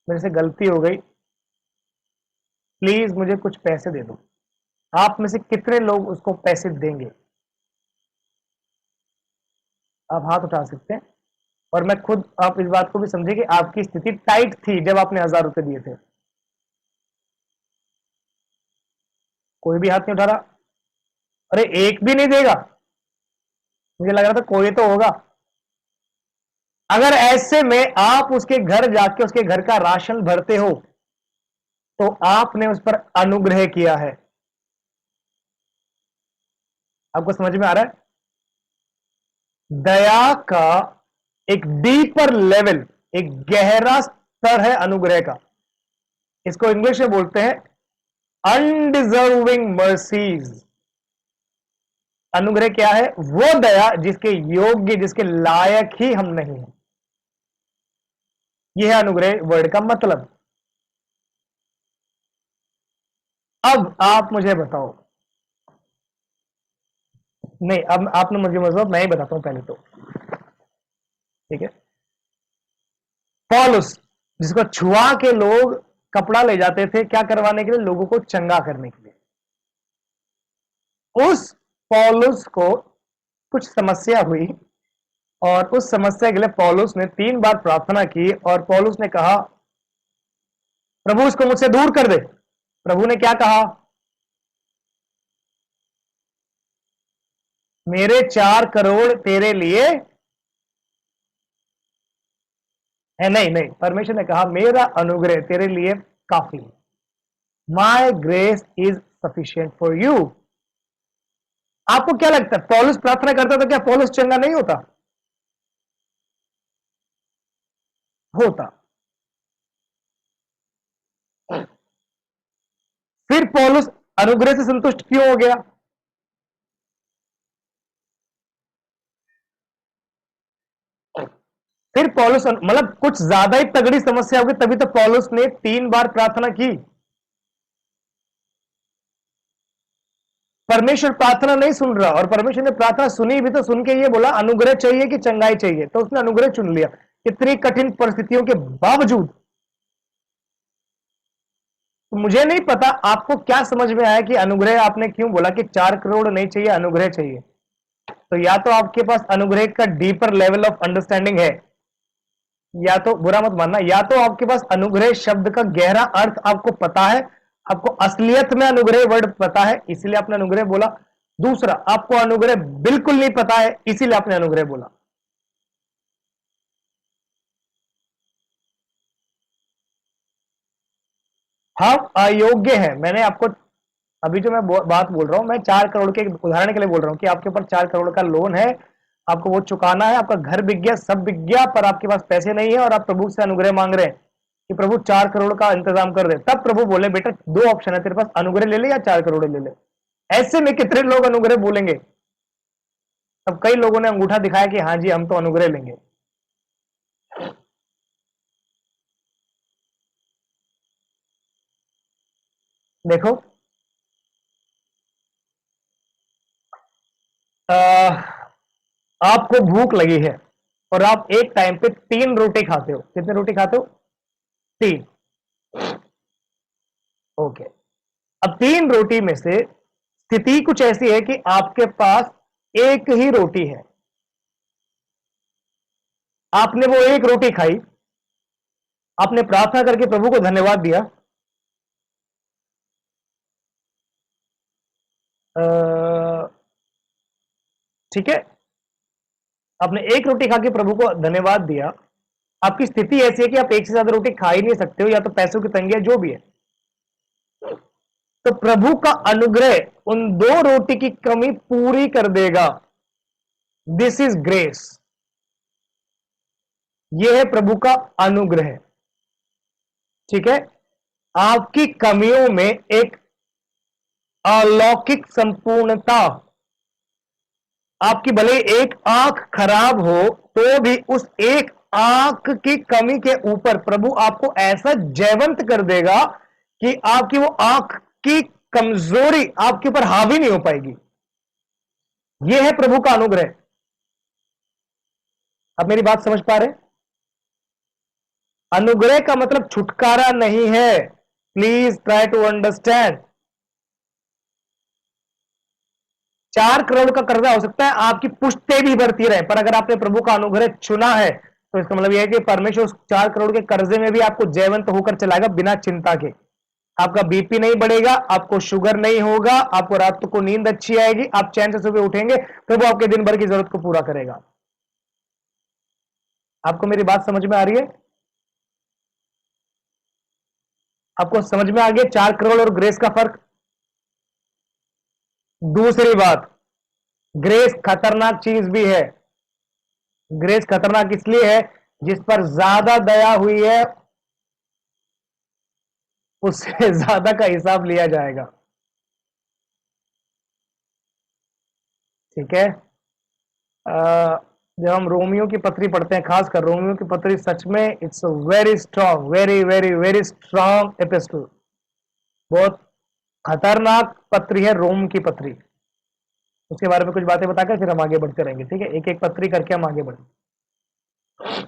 मेरे से गलती हो गई, प्लीज मुझे कुछ पैसे दे दो। आप में से कितने लोग उसको पैसे देंगे? आप हाथ उठा सकते हैं। और मैं खुद, आप इस बात को भी समझे कि आपकी स्थिति टाइट थी जब आपने 1000 रुपए दिए थे। कोई भी हाथ नहीं उठा रहा। अरे एक भी नहीं देगा? मुझे लग रहा था कोई तो होगा। अगर ऐसे में आप उसके घर जाके उसके घर का राशन भरते हो तो आपने उस पर अनुग्रह किया है। आपको समझ में आ रहा है? दया का एक डीपर लेवल, एक गहरा स्तर है अनुग्रह का। इसको इंग्लिश में बोलते हैं अनडिजर्विंग मर्सीज। अनुग्रह क्या है? वो दया जिसके योग्य, जिसके लायक ही हम नहीं हैं। यह है अनुग्रह वर्ड का मतलब। अब आप मुझे बताओ, नहीं अब आपने मुझे मतलब, मैं ही बताता हूं पहले तो, ठीक है? पॉलुस, जिसको छुआ के लोग कपड़ा ले जाते थे, क्या करवाने के लिए? लोगों को चंगा करने के लिए। उस पॉलुस को कुछ समस्या हुई और उस समस्या के लिए पौलुस ने 3 बार प्रार्थना की और पौलुस ने कहा प्रभु इसको मुझसे दूर कर दे। प्रभु ने क्या कहा? मेरे 4 करोड़ तेरे लिए है। नहीं नहीं, परमेश्वर ने कहा मेरा अनुग्रह तेरे लिए काफी है। माई grace is sufficient for you. आपको क्या लगता है पौलुस प्रार्थना करता तो क्या पौलुस चंगा नहीं होता? होता। फिर पौलुस अनुग्रह से संतुष्ट क्यों हो गया? फिर पौलुस मतलब कुछ ज्यादा ही तगड़ी समस्या होगी तभी तो पौलुस ने 3 बार प्रार्थना की। परमेश्वर प्रार्थना नहीं सुन रहा, और परमेश्वर ने प्रार्थना सुनी भी तो सुन के ये बोला अनुग्रह चाहिए कि चंगाई चाहिए, तो उसने अनुग्रह चुन लिया इतनी कठिन परिस्थितियों के बावजूद। तो मुझे नहीं पता आपको क्या समझ में आया कि अनुग्रह आपने क्यों बोला कि 4 करोड़ नहीं चाहिए, अनुग्रह चाहिए। तो या तो आपके पास अनुग्रह का डीपर लेवल ऑफ अंडरस्टैंडिंग है, या तो बुरा मत मानना, या तो आपके पास अनुग्रह शब्द का गहरा अर्थ आपको पता है, आपको असलियत में अनुग्रह वर्ड पता है इसीलिए आपने अनुग्रह बोला। दूसरा, आपको अनुग्रह बिल्कुल नहीं पता है इसीलिए आपने अनुग्रह बोला। हम अयोग्य हैं। मैंने आपको अभी जो मैं बात बोल रहा हूं, मैं 4 करोड़ के उदाहरण के लिए बोल रहा हूं कि आपके ऊपर 4 करोड़ का लोन है, आपको वो चुकाना है, आपका घर बिक गया, सब बिक गया, पर आपके पास पैसे नहीं है और आप प्रभु से अनुग्रह मांग रहे हैं कि प्रभु 4 करोड़ का इंतजाम कर दे। तब प्रभु बोले बेटा 2 ऑप्शन है तेरे पास, अनुग्रह ले ले या 4 करोड़ ले ले। ऐसे में कितने लोग अनुग्रह बोलेंगे? तब कई लोगों ने अंगूठा दिखाया कि हाँ जी हम तो अनुग्रह लेंगे। देखो, आपको भूख लगी है और आप एक टाइम पे 3 रोटी खाते हो। कितने रोटी खाते हो? 3। ओके। अब 3 रोटी में से स्थिति कुछ ऐसी है कि आपके पास एक ही रोटी है, आपने वो एक रोटी खाई, आपने प्रार्थना करके प्रभु को धन्यवाद दिया, ठीक है, आपने एक रोटी खा के प्रभु को धन्यवाद दिया। आपकी स्थिति ऐसी है कि आप एक से ज्यादा रोटी खा ही नहीं सकते हो, या तो पैसों की तंगी है, जो भी है। तो प्रभु का अनुग्रह उन 2 रोटी की कमी पूरी कर देगा। This is grace. यह है प्रभु का अनुग्रह। ठीक है, आपकी कमियों में एक अलौकिक संपूर्णता। आपकी भले एक आंख खराब हो तो भी उस एक आंख की कमी के ऊपर प्रभु आपको ऐसा जयवंत कर देगा कि आपकी वो आंख की कमजोरी आपके ऊपर हावी नहीं हो पाएगी। यह है प्रभु का अनुग्रह। आप मेरी बात समझ पा रहे हैं? अनुग्रह का मतलब छुटकारा नहीं है। Please try to understand. 4 crore का कर्जा हो सकता है आपकी पुश्तें भी बढ़ती रहे, पर अगर आपने प्रभु का अनुग्रह चुना है तो इसका मतलब यह है कि परमेश्वर उस 4 करोड़ के कर्जे में भी आपको जयवंत होकर चलाएगा बिना चिंता के। आपका बीपी नहीं बढ़ेगा, आपको शुगर नहीं होगा, आपको रात को नींद अच्छी आएगी, आप चैन से सुबह उठेंगे, प्रभु आपके दिन भर की जरूरत को पूरा करेगा। आपको मेरी बात समझ में आ रही है? आपको समझ में आ गया 4 करोड़ और ग्रेस का फर्क? दूसरी बात, ग्रेस खतरनाक चीज भी है। ग्रेस खतरनाक इसलिए है, जिस पर ज्यादा दया हुई है उससे ज्यादा का हिसाब लिया जाएगा। ठीक है। जब हम रोमियो की पत्री पढ़ते हैं, खासकर रोमियो की पत्री, सच में it's very strong, very very very strong epistle. बहुत खतरनाक पत्री है रोम की पत्री। उसके बारे में कुछ बातें बताकर फिर हम आगे बढ़ते रहेंगे। ठीक है, एक एक पत्री करके हम आगे बढ़ेंगे।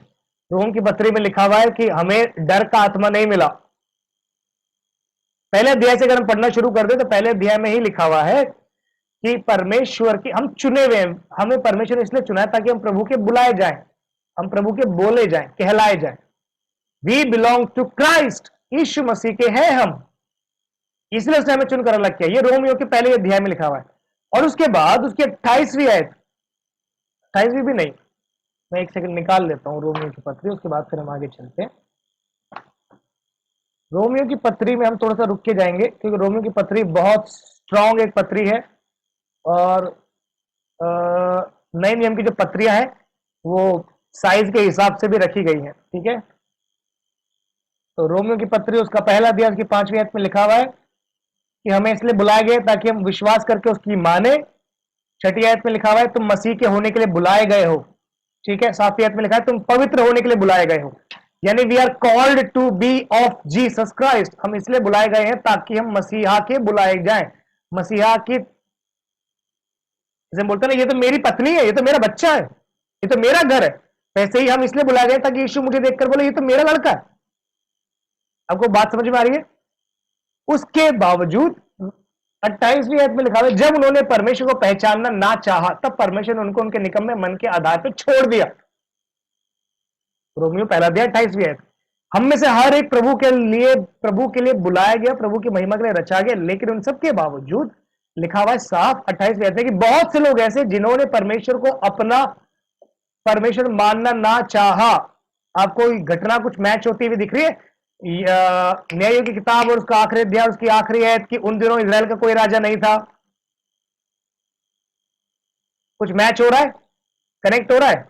रोम की पत्री में लिखा हुआ है कि हमें डर का आत्मा नहीं मिला। पहले अध्याय से अगर हम पढ़ना शुरू कर दे तो पहले अध्याय में ही लिखा हुआ है कि परमेश्वर की हम चुने हुए हैं। हमें परमेश्वर ने इसलिए चुना है ताकि हम प्रभु के बुलाए जाएं, हम प्रभु के बोले जाएं, कहलाए जाएं। वी बिलोंग टू क्राइस्ट, यीशु मसीह के हैं हम, इसलिए उसने हमें चुनकर अलग किया। ये रोमियो के पहले अध्याय में लिखा हुआ है। और उसके बाद उसकी 28वीं आयत, 28वीं भी नहीं, मैं एक सेकंड निकाल लेता हूं रोमियो की पत्री, उसके बाद फिर हम आगे चलते हैं। रोमियो की पत्री में हम थोड़ा सा रुक के जाएंगे क्योंकि रोमियो की पत्री बहुत स्ट्रांग एक पत्री है और नए नियम की जो पत्रियां हैं वो साइज के हिसाब से भी रखी गई हैं। ठीक है, तो रोमियो की पत्री उसका पहला अध्याय की 5वीं आयत में लिखा हुआ है कि हमें इसलिए बुलाए गए ताकि हम विश्वास करके उसकी माने। 6ठी आयत में लिखा हुआ है तुम मसीह के होने के लिए बुलाए गए हो। ठीक है, 7वीं आयत में लिखा है तुम पवित्र होने के लिए बुलाए गए हो। यानी we are called to be of Jesus Christ. हम इसलिए बुलाए गए हैं ताकि हम मसीहा के बुलाए जाएं। मसीहा की, जैसे बोलते हैं ना, ये तो मेरी पत्नी है, ये तो मेरा बच्चा है, ये तो मेरा घर है, वैसे ही हम इसलिए बुलाए गए ताकि यीशु मुझे देखकर बोले ये तो मेरा लड़का है। आपको बात समझ में आ रही है? उसके बावजूद 28वीं आयत में लिखा है जब उन्होंने परमेश्वर को पहचानना ना चाहा तब परमेश्वर ने उनको उनके निकम्मे मन के आधार पर छोड़ दिया। रोमियो पहला अध्याय 28वीं आयत। हम में से हर एक प्रभु के लिए बुलाया गया, प्रभु की महिमा के लिए रचा गया, लेकिन उन सब के बावजूद लिखा हुआ है साफ 28वीं आयत में कि बहुत से लोग ऐसे जिन्होंने परमेश्वर को अपना परमेश्वर मानना ना चाहा। आपको घटना कुछ मैच होती हुई दिख रही है? न्यायों की किताब और उसका आखिरी अध्याय, उसकी आखिरी आयत कि उन दिनों इजराइल का कोई राजा नहीं था। कुछ मैच हो रहा है? कनेक्ट हो रहा है?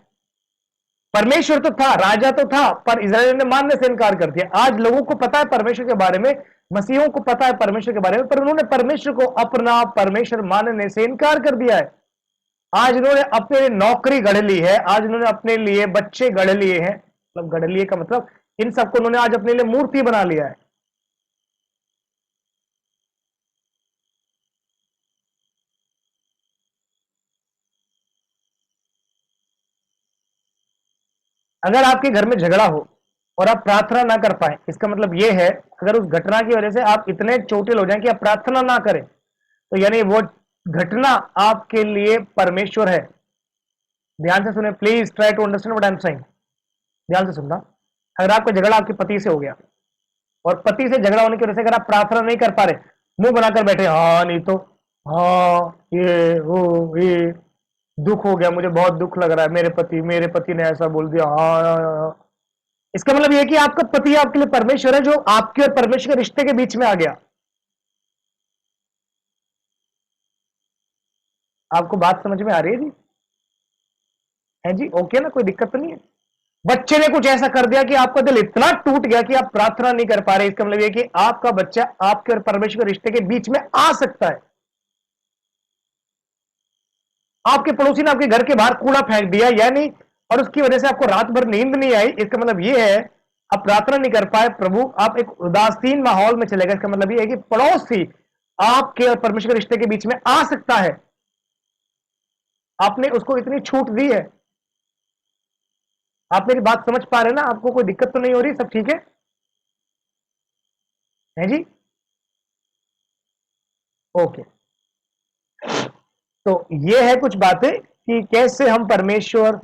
परमेश्वर तो था, राजा तो था, पर इजराइल ने मानने से इनकार कर दिया। आज लोगों को पता है परमेश्वर के बारे में, मसीहों को पता है परमेश्वर के बारे में, पर उन्होंने परमेश्वर को अपना परमेश्वर मानने से इनकार कर दिया है। आज इन्होंने अपने लिए नौकरी गढ़ ली है, आज इन्होंने अपने लिए बच्चे गढ़ लिए हैं, मतलब गढ़ लिए का मतलब इन सबको उन्होंने आज अपने लिए मूर्ति बना लिया है। अगर आपके घर में झगड़ा हो और आप प्रार्थना ना कर पाए, इसका मतलब यह है अगर उस घटना की वजह से आप इतने चोटिल हो जाएं कि आप प्रार्थना ना करें, तो यानी वो घटना आपके लिए परमेश्वर है। ध्यान से सुने, please try to understand what I am saying. ध्यान से सुनना। अगर आपका झगड़ा आपके पति से हो गया और पति से झगड़ा होने की वजह से अगर आप प्रार्थना नहीं कर पा रहे, मुंह बनाकर बैठे, हाँ नहीं तो, हाँ ये हो, ये दुख हो गया, मुझे बहुत दुख लग रहा है, मेरे पति ने ऐसा बोल दिया, हाँ, हाँ, हाँ। इसका मतलब यह है कि आपका पति आपके लिए परमेश्वर है, जो आपके और परमेश्वर के रिश्ते के बीच में आ गया। आपको बात समझ में आ रही है जी? है जी? ओके ना, कोई दिक्कत तो नहीं है? बच्चे ने कुछ ऐसा कर दिया कि आपका दिल इतना टूट गया कि आप प्रार्थना नहीं कर पा रहे, इसका मतलब यह कि आपका बच्चा आपके और परमेश्वर के रिश्ते के बीच में आ सकता है। आपके पड़ोसी ने आपके घर के बाहर कूड़ा फेंक दिया यानी, और उसकी वजह से आपको रात भर नींद नहीं आई, इसका मतलब यह है आप प्रार्थना नहीं कर पाए, प्रभु आप एक उदासीन माहौल में चले गए, इसका मतलब यह है कि पड़ोसी आपके और परमेश्वर के रिश्ते के बीच में आ सकता है। आपने उसको इतनी छूट दी है। आप मेरी बात समझ पा रहे हैं ना? आपको कोई दिक्कत तो नहीं हो रही? सब ठीक है जी? ओके। तो ये है कुछ बातें कि कैसे हम परमेश्वर,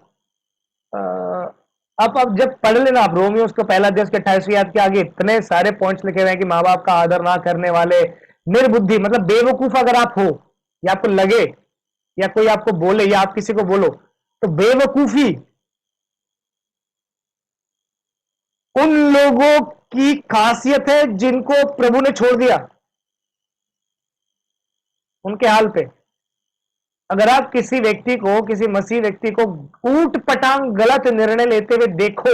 अब जब पढ़ लेना आप रोमियो उसको पहला अध्याय के 28वीं आयत के आगे इतने सारे पॉइंट्स लिखे हुए हैं कि माँ बाप का आदर ना करने वाले, निर्बुद्धि मतलब बेवकूफ अगर आप हो, या आपको लगे, या कोई आपको बोले, या आप किसी को बोलो, तो बेवकूफी उन लोगों की खासियत है जिनको प्रभु ने छोड़ दिया, उनके हाल पे। अगर आप किसी व्यक्ति को, किसी मसीह व्यक्ति को ऊट पटांग गलत निर्णय लेते हुए देखो,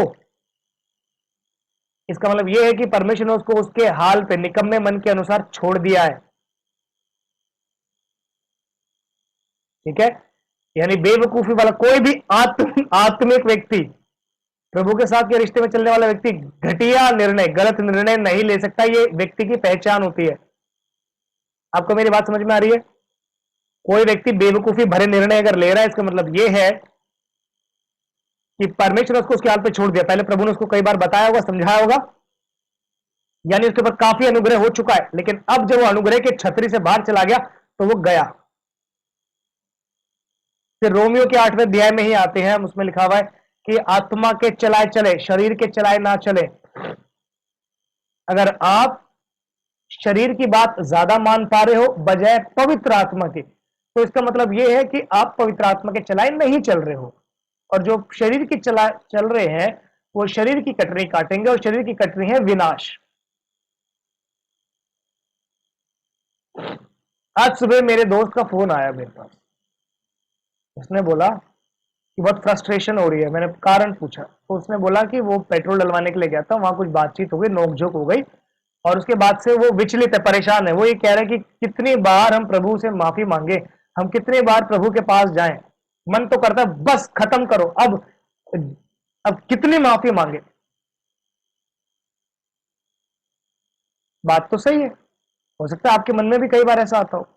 इसका मतलब यह है कि परमेश्वर ने उसको उसके हाल पे निकम्मे मन के अनुसार छोड़ दिया है। ठीक है? यानी बेवकूफी वाला कोई भी आत्मिक व्यक्ति, प्रभु के साथ के रिश्ते में चलने वाला व्यक्ति घटिया निर्णय, गलत निर्णय नहीं ले सकता। ये व्यक्ति की पहचान होती है। आपको मेरी बात समझ में आ रही है? कोई व्यक्ति बेवकूफी भरे निर्णय अगर ले रहा है, इसका मतलब यह है कि परमेश्वर ने उसको उसके हाल पे छोड़ दिया। पहले प्रभु ने उसको कई बार बताया होगा, समझाया होगा, यानी उसके ऊपर काफी अनुग्रह हो चुका है, लेकिन अब जब वो अनुग्रह के छतरी से बाहर चला गया तो वो गया। फिर रोमियो के 8वें अध्याय में ही आते हैं, उसमें लिखा हुआ है कि आत्मा के चलाए चले, शरीर के चलाए ना चले। अगर आप शरीर की बात ज्यादा मान पा रहे हो बजाय पवित्र आत्मा की, तो इसका मतलब यह है कि आप पवित्र आत्मा के चलाए नहीं चल रहे हो, और जो शरीर की चल रहे हैं वो शरीर की कटनी काटेंगे, और शरीर की कटनी है विनाश। आज सुबह मेरे दोस्त का फोन आया मेरे पास, उसने बोला कि बहुत फ्रस्ट्रेशन हो रही है। मैंने कारण पूछा तो उसने बोला कि वो पेट्रोल डलवाने के लिए गया था, वहां कुछ बातचीत हो गई, नोकझोंक हो गई, और उसके बाद से वो विचलित है, परेशान है। वो ये कह रहे हैं कि कितनी बार हम प्रभु से माफी मांगे, हम कितनी बार प्रभु के पास जाएं, मन तो करता है बस खत्म करो, अब कितनी माफी मांगे। बात तो सही है, हो सकता है आपके मन में भी कई बार ऐसा आता हो।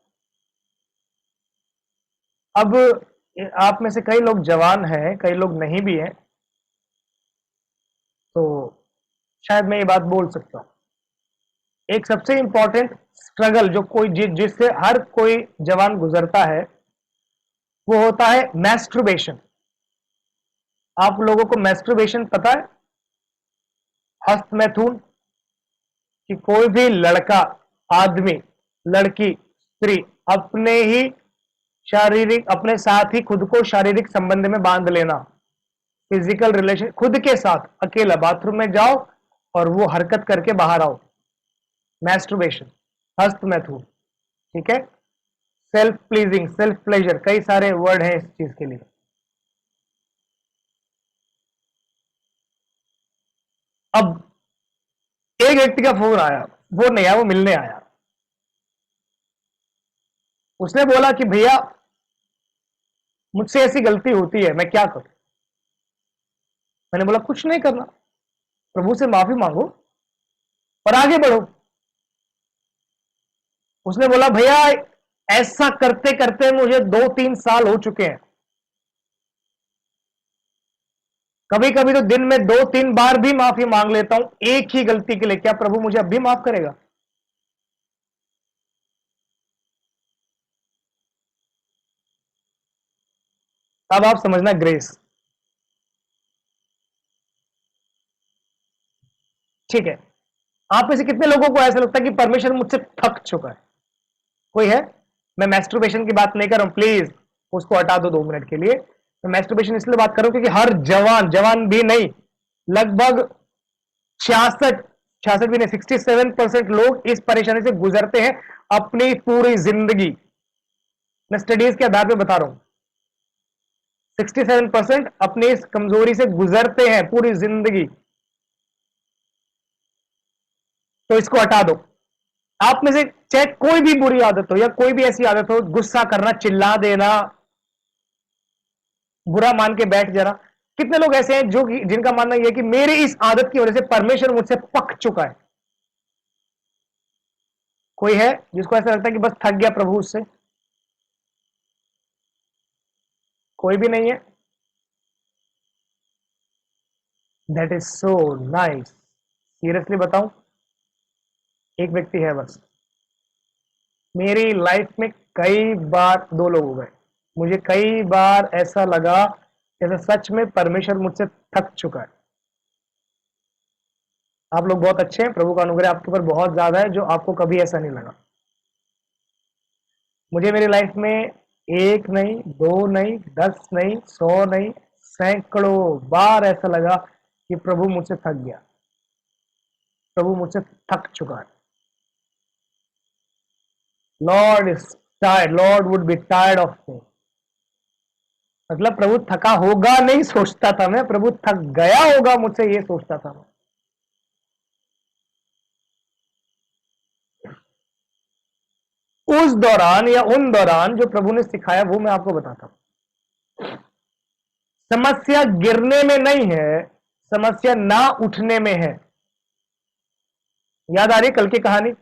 अब आप में से कई लोग जवान हैं, कई लोग नहीं भी हैं, तो शायद मैं ये बात बोल सकता हूं। एक सबसे इंपॉर्टेंट स्ट्रगल जो कोई जिससे हर कोई जवान गुजरता है, वो होता है मैस्टरबेशन। आप लोगों को मैस्टरबेशन पता है? हस्त मैथुन, कि कोई भी लड़का, आदमी, लड़की, स्त्री अपने ही शारीरिक, अपने साथ ही खुद को शारीरिक संबंध में बांध लेना, फिजिकल रिलेशन, खुद के साथ अकेला बाथरूम में जाओ और वो हरकत करके बाहर आओ, मैस्टरबेशन, हस्त मैथुन, ठीक है। सेल्फ प्लीजिंग, सेल्फ प्लेजर, कई सारे वर्ड हैं इस चीज के लिए। अब एक व्यक्ति का फोन आया, वो नहीं आया, वो मिलने आया। उसने बोला कि भैया मुझसे ऐसी गलती होती है, मैं क्या करूं। मैंने बोला कुछ नहीं करना, प्रभु से माफी मांगो और आगे बढ़ो। उसने बोला भैया ऐसा करते करते मुझे 2-3 साल हो चुके हैं, कभी कभी तो दिन में 2-3 बार भी माफी मांग लेता हूं एक ही गलती के लिए, क्या प्रभु मुझे अब भी माफ करेगा। अब आप समझना ग्रेस, ठीक है। आप में से कितने लोगों को ऐसा लगता है कि परमेश्वर मुझसे थक चुका है। कोई है? मैं मैस्टरबेशन की बात नहीं कर रहा हूं, प्लीज उसको हटा दो 2 मिनट के लिए। मैं मैस्टरबेशन इसलिए बात कर रहा हूं क्योंकि हर जवान, जवान भी नहीं, लगभग 66 भी नहीं, 67% लोग इस परेशानी से गुजरते हैं अपनी पूरी जिंदगी। मैं स्टडीज के आधार पर बता रहा हूं, 67% अपनी इस कमजोरी से गुजरते हैं पूरी जिंदगी। तो इसको हटा दो। आप में से चाहे कोई भी बुरी आदत हो या कोई भी ऐसी आदत हो, गुस्सा करना, चिल्ला देना, बुरा मान के बैठ जाना, कितने लोग ऐसे हैं जो कि जिनका मानना यह है कि मेरी इस आदत की वजह से परमेश्वर मुझसे पक चुका है। कोई है जिसको ऐसा लगता है कि बस थक गया प्रभु उससे? कोई भी नहीं है। That is so nice. Seriously बताऊं, एक व्यक्ति है बस। मेरी लाइफ में कई बार 2 लोग हो गए, मुझे कई बार ऐसा लगा जैसे सच में परमेश्वर मुझसे थक चुका है। आप लोग बहुत अच्छे हैं, प्रभु का अनुग्रह आपके ऊपर बहुत ज्यादा है, जो आपको कभी ऐसा नहीं लगा। मुझे मेरी लाइफ में एक नहीं, 2 नहीं, 10 नहीं, 100 नहीं, सैकड़ों बार ऐसा लगा कि प्रभु मुझसे थक गया, प्रभु मुझसे थक चुका है। Lord is tired, Lord would be tired of me. मतलब प्रभु थका होगा नहीं सोचता था मैं, प्रभु थक गया होगा मुझसे ये सोचता था मैं। उस दौरान या उन दौरान जो प्रभु ने सिखाया वो मैं आपको बताता हूं। समस्या गिरने में नहीं है, समस्या ना उठने में है। याद आ रही कल की कहानी?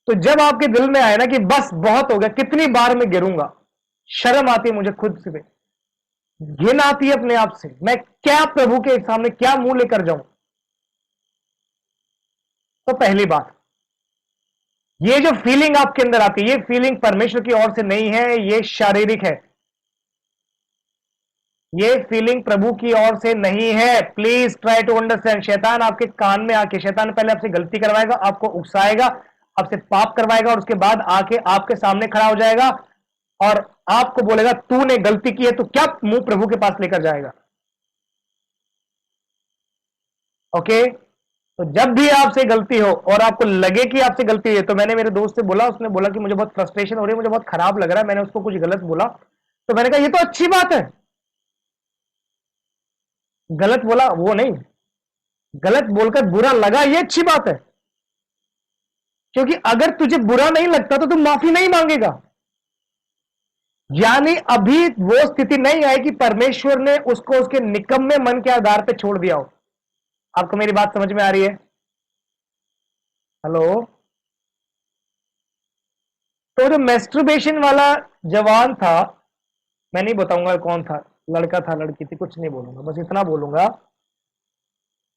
तो जब आपके दिल में आए ना कि बस बहुत हो गया, कितनी बार मैं गिरूंगा, शर्म आती है मुझे खुद से, घिन आती है अपने आप से, मैं क्या प्रभु के सामने क्या मुंह लेकर जाऊं। तो पहली बात, ये जो फीलिंग आपके अंदर आती है, ये फीलिंग परमेश्वर की ओर से नहीं है, ये शारीरिक है। ये फीलिंग प्रभु की ओर से नहीं है। Please try to understand. शैतान आपके कान में आके, शैतान पहले आपसे गलती करवाएगा, आपको उकसाएगा, आपसे पाप करवाएगा और उसके बाद आके आपके सामने खड़ा हो जाएगा और आपको बोलेगा तूने गलती की है, तो क्या मुंह प्रभु के पास लेकर जाएगा। ओके? तो जब भी आपसे गलती हो और आपको लगे कि आपसे गलती है, तो मैंने मेरे दोस्त से बोला, उसने बोला कि मुझे बहुत फ्रस्ट्रेशन हो रही है, मुझे बहुत खराब लग रहा है, मैंने उसको कुछ गलत बोला। तो मैंने कहा ये तो अच्छी बात है। गलत बोला वो नहीं, गलत बोलकर बुरा लगा ये अच्छी बात है, क्योंकि अगर तुझे बुरा नहीं लगता तो तुम माफी नहीं मांगेगा। यानी अभी वो स्थिति नहीं आई कि परमेश्वर ने उसको उसके निकम्मे मन के आधार पर छोड़ दिया हो। आपको मेरी बात समझ में आ रही है? हेलो? तो जो मैस्टरबेशन वाला जवान था, मैं नहीं बताऊंगा कौन था, लड़का था लड़की थी, कुछ नहीं बोलूंगा, बस इतना बोलूंगा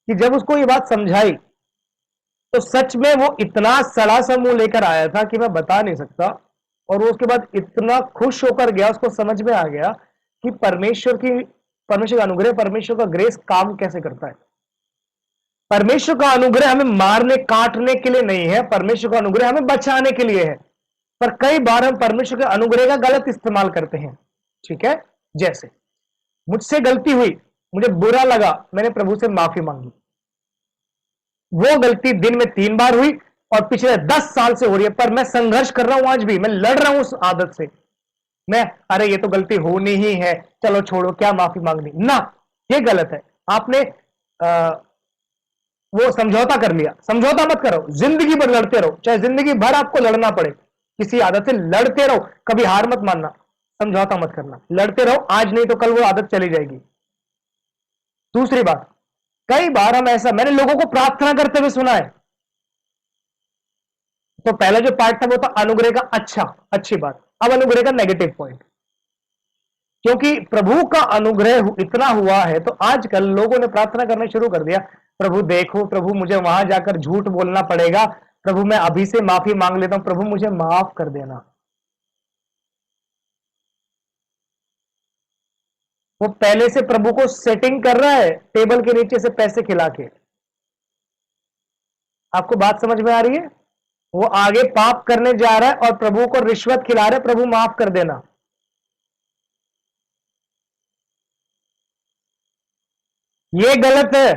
कि जब उसको ये बात समझाई तो सच में वो इतना सड़ा सा मुंह लेकर आया था कि मैं बता नहीं सकता। और वो उसके बाद इतना खुश होकर गया, उसको समझ में आ गया कि परमेश्वर की परमेश्वर का अनुग्रह, परमेश्वर का ग्रेस काम कैसे करता है। परमेश्वर का अनुग्रह हमें मारने काटने के लिए नहीं है, परमेश्वर का अनुग्रह हमें बचाने के लिए है। पर कई बार हम परमेश्वर के अनुग्रह का गलत इस्तेमाल करते हैं। ठीक है, जैसे मुझसे गलती हुई, मुझे बुरा लगा, मैंने प्रभु से माफी मांगी, वो गलती दिन में 3 बार हुई और पिछले 10 साल से हो रही है, पर मैं संघर्ष कर रहा हूं, आज भी मैं लड़ रहा हूं उस आदत से। मैं, अरे ये तो गलती होनी ही है, चलो छोड़ो, क्या माफी मांगनी ना, ये गलत है। आपने वो समझौता कर लिया, समझौता मत करो, जिंदगी भर लड़ते रहो, चाहे जिंदगी भर आपको लड़ना पड़े, किसी आदत से लड़ते रहो, कभी हार मत मानना, समझौता मत करना, लड़ते रहो, आज नहीं तो कल वो आदत चली जाएगी। दूसरी बात, कई बार हम ऐसा, मैंने लोगों को प्रार्थना करते हुए सुना है। तो पहला जो पार्ट था वो था अनुग्रह का अच्छी बात। अब अनुग्रह का नेगेटिव पॉइंट, क्योंकि प्रभु का अनुग्रह इतना हुआ है तो आजकल लोगों ने प्रार्थना करना शुरू कर दिया, प्रभु देखो, प्रभु मुझे वहां जाकर झूठ बोलना पड़ेगा, प्रभु मैं अभी से माफी मांग लेता हूं, प्रभु मुझे माफ कर देना। वो पहले से प्रभु को सेटिंग कर रहा है, टेबल के नीचे से पैसे खिला के। आपको बात समझ में आ रही है? वो आगे पाप करने जा रहा है और प्रभु को रिश्वत खिला रहा है, प्रभु माफ कर देना। ये गलत है,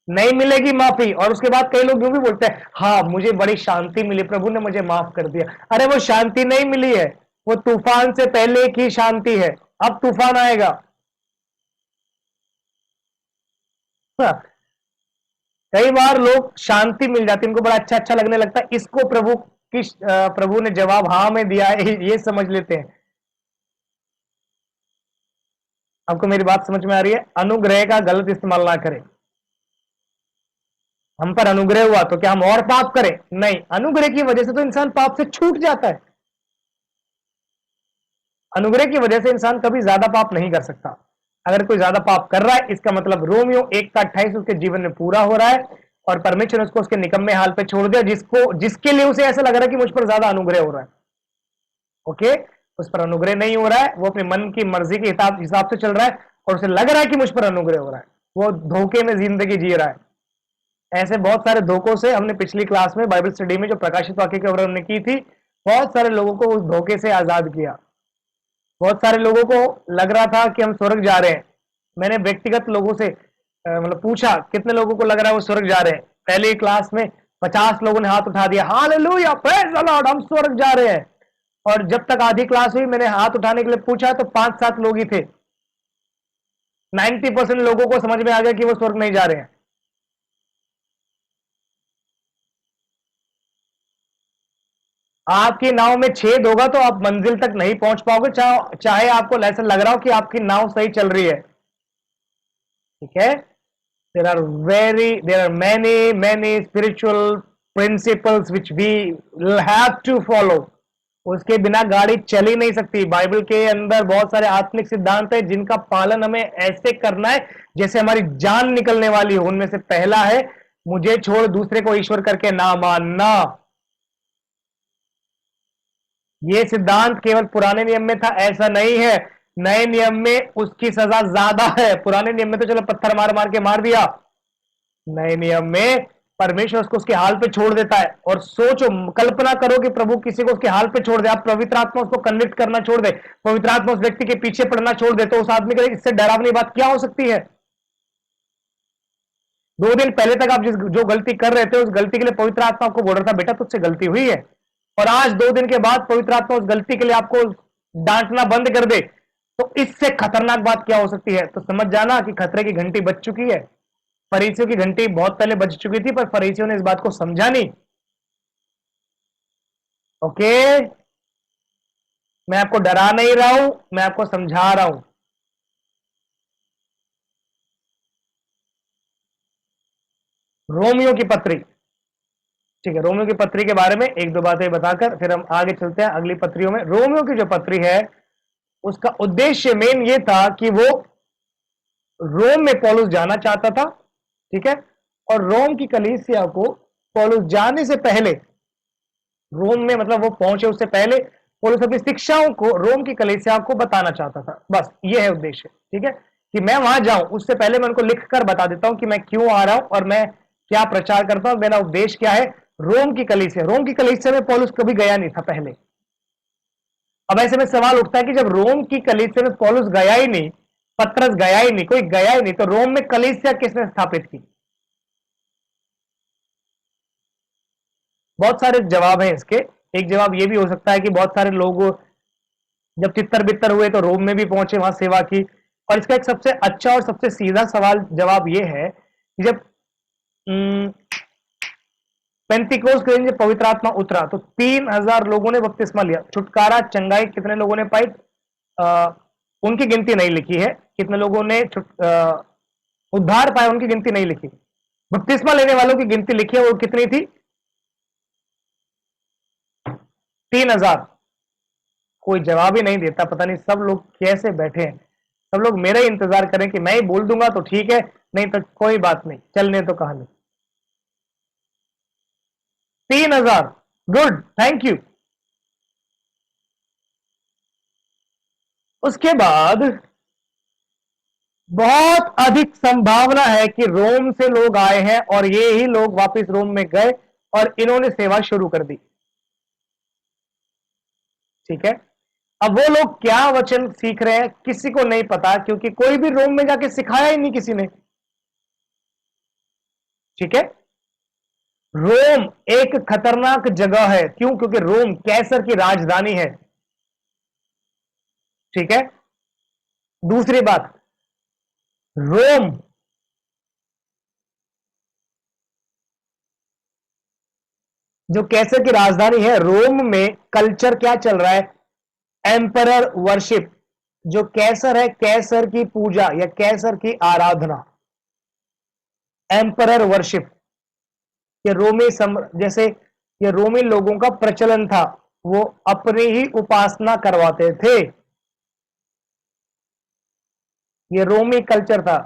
नहीं मिलेगी माफी। और उसके बाद कई लोग यूं भी बोलते हैं, हाँ मुझे बड़ी शांति मिली, प्रभु ने मुझे माफ कर दिया। अरे वो शांति नहीं मिली है, वो तूफान से पहले की शांति है, अब तूफान आएगा। हाँ, कई बार लोग शांति मिल जाती है, उनको बड़ा अच्छा अच्छा लगने लगता है, इसको प्रभु ने जवाब हाँ में दिया है, ये समझ लेते हैं। आपको मेरी बात समझ में आ रही है? अनुग्रह का गलत इस्तेमाल ना करें। हम पर अनुग्रह हुआ तो क्या हम और पाप करें? नहीं, अनुग्रह की वजह से तो इंसान पाप से छूट जाता है। अनुग्रह की वजह से इंसान कभी ज्यादा पाप नहीं कर सकता। अगर कोई ज्यादा पाप कर रहा है, इसका मतलब रोमियो 1:28 उसके जीवन में पूरा हो रहा है और परमेश्वर ने उसको उसके निकम्मे हाल पे छोड़ दिया, जिसके लिए उसे ऐसा लग रहा है कि मुझ पर ज्यादा अनुग्रह हो रहा है। ओके, उस पर अनुग्रह नहीं हो रहा है, वो अपनी मन की मर्जी के हिसाब से चल रहा है और उसे लग रहा है कि मुझ पर अनुग्रह हो रहा है, वो धोखे में जिंदगी जी रहा है। ऐसे बहुत सारे धोखों से हमने पिछली क्लास में बाइबल स्टडी में जो प्रकाशित वाक्य की हमने की थी, बहुत सारे लोगों को उस धोखे से आजाद किया। बहुत सारे लोगों को लग रहा था कि हम स्वर्ग जा रहे हैं। मैंने व्यक्तिगत लोगों से मतलब पूछा कितने लोगों को लग रहा है वो स्वर्ग जा रहे हैं। पहली क्लास में 50 लोगों ने हाथ उठा दिया, हालेलुया प्रेज द लॉर्ड, हम स्वर्ग जा रहे हैं। और जब तक आधी क्लास हुई, मैंने हाथ उठाने के लिए पूछा तो 5-7 लोग ही थे। 90% लोगों को समझ में आ गया कि वो स्वर्ग नहीं जा रहे हैं। आपकी नाव में छेद होगा तो आप मंजिल तक नहीं पहुंच पाओगे, चाहे आपको ऐसा लग रहा हो कि आपकी नाव सही चल रही है। ठीक है, there are many spiritual principles which we will have to follow. उसके बिना गाड़ी चल ही नहीं सकती। बाइबल के अंदर बहुत सारे आत्मिक सिद्धांत है जिनका पालन हमें ऐसे करना है जैसे हमारी जान निकलने वाली हो। उनमें से पहला है, मुझे छोड़ दूसरे को ईश्वर करके ना मानना। ये सिद्धांत केवल पुराने नियम में था, ऐसा नहीं है। नए नियम में उसकी सजा ज्यादा है। पुराने नियम में तो चलो पत्थर मार मार के मार दिया, नए नियम में परमेश्वर उसको उसके हाल पे छोड़ देता है। और सोचो, कल्पना करो कि प्रभु किसी को उसके हाल पे छोड़ दे, आप पवित्र आत्मा उसको कन्विक्ट करना छोड़ दे, पवित्र आत्मा उस व्यक्ति के पीछे पड़ना छोड़ दे, तो उस आदमी के लिए इससे डरावनी बात क्या हो सकती है? 2 दिन पहले तक आप जो गलती कर रहे थे, उस गलती के लिए पवित्र आत्मा आपको बोल रहा था बेटा तुझसे गलती हुई है, और आज 2 दिन के बाद पवित्र आत्मा उस गलती के लिए आपको डांटना बंद कर दे, तो इससे खतरनाक बात क्या हो सकती है? तो समझ जाना कि खतरे की घंटी बज चुकी है। फरीसियों की घंटी बहुत पहले बज चुकी थी, पर फरीसियों ने इस बात को समझा नहीं। ओके, मैं आपको डरा नहीं रहा हूं, मैं आपको समझा रहा हूं। रोमियो की पत्री, ठीक है, रोमियो की पत्री के बारे में 1-2 बातें बताकर फिर हम आगे चलते हैं अगली पत्रियों में। रोमियो की जो पत्री है उसका उद्देश्य मेन ये था कि वो रोम में पौलुस जाना चाहता था, ठीक है, और रोम की कलीसिया को पौलुस जाने से पहले, रोम में मतलब वो पहुंचे उससे पहले पौलुस अपनी शिक्षाओं को रोम की कलीसिया को बताना चाहता था। बस ये है उद्देश्य, ठीक है। कि मैं वहां जाऊं उससे पहले मैं उनको लिख कर बता देता हूं कि मैं क्यों आ रहा हूं और मैं क्या प्रचार करता हूं, मेरा उद्देश्य क्या है। रोम की कलीसिया, रोम की कलीसिया में पौलुस कभी गया नहीं था पहले। अब ऐसे में सवाल उठता है कि जब रोम की कलीसिया में पौलुस गया ही नहीं, पतरस गया ही नहीं, कोई गया ही नहीं, तो रोम में कलीसिया किसने स्थापित की? बहुत सारे जवाब हैं इसके। एक जवाब यह भी हो सकता है कि बहुत सारे लोग जब तितर बितर हुए तो रोम में भी पहुंचे, वहां सेवा की। और इसका एक सबसे अच्छा और सबसे सीधा सवाल जवाब यह है कि जब पेंतिकोस के दिन जब पवित्र आत्मा उतरा तो 3000 लोगों ने बपतिस्मा लिया। छुटकारा चंगाई कितने लोगों ने पाई? उनकी गिनती नहीं लिखी है। कितने लोगों ने उद्धार पाया, उनकी गिनती नहीं लिखी। बपतिस्मा लेने वालों की गिनती लिखी है, वो कितनी थी? 3000। कोई जवाब ही नहीं देता, पता नहीं सब लोग कैसे बैठे हैं। सब लोग मेरा ही इंतजार करें कि मैं ही बोल दूंगा तो ठीक है, नहीं तो कोई बात नहीं, चलने तो कहानी। 3000। Good, thank you. उसके बाद बहुत अधिक संभावना है कि रोम से लोग आए हैं और ये ही लोग वापस रोम में गए और इन्होंने सेवा शुरू कर दी। ठीक है, अब वो लोग क्या वचन सीख रहे हैं किसी को नहीं पता, क्योंकि कोई भी रोम में जाके सिखाया ही नहीं किसी ने। ठीक है, रोम एक खतरनाक जगह है। क्यों? क्योंकि रोम कैसर की राजधानी है। ठीक है, दूसरी बात, रोम जो कैसर की राजधानी है, रोम में कल्चर क्या चल रहा है? Emperor worship. जो कैसर है, कैसर की पूजा या कैसर की आराधना, एम्परर वर्शिप। ये जैसे ये रोमी लोगों का प्रचलन था, वो अपनी ही उपासना करवाते थे। ये रोमी कल्चर था।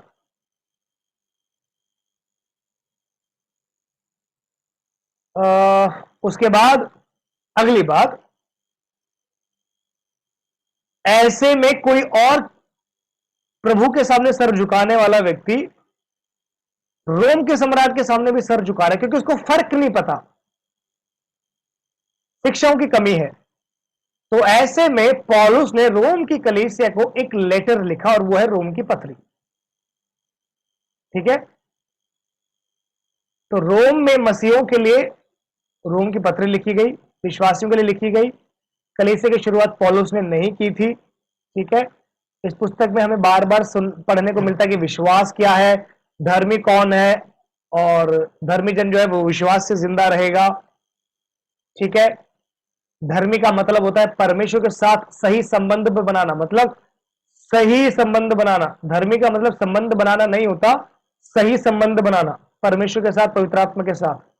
उसके बाद अगली बात, ऐसे में कोई और प्रभु के सामने सर झुकाने वाला व्यक्ति रोम के सम्राट के सामने भी सर झुका रहा है, क्योंकि उसको फर्क नहीं पता, शिक्षाओं की कमी है। तो ऐसे में पौलुस ने रोम की कलीसिया को एक लेटर लिखा और वो है रोम की पत्री। ठीक है, तो रोम में मसीहों के लिए रोम की पत्री लिखी गई, विश्वासियों के लिए लिखी गई। कलीसिया की शुरुआत पौलुस ने नहीं की थी। ठीक है, इस पुस्तक में हमें बार बार पढ़ने को मिलता है कि विश्वास क्या है, धर्मी कौन है, और धर्मी जन जो है वो विश्वास से जिंदा रहेगा। ठीक है, धर्मी का मतलब होता है परमेश्वर के साथ सही संबंध बनाना, मतलब सही संबंध बनाना। धर्मी का मतलब संबंध बनाना नहीं होता, सही संबंध बनाना परमेश्वर के साथ, पवित्र आत्मा के साथ।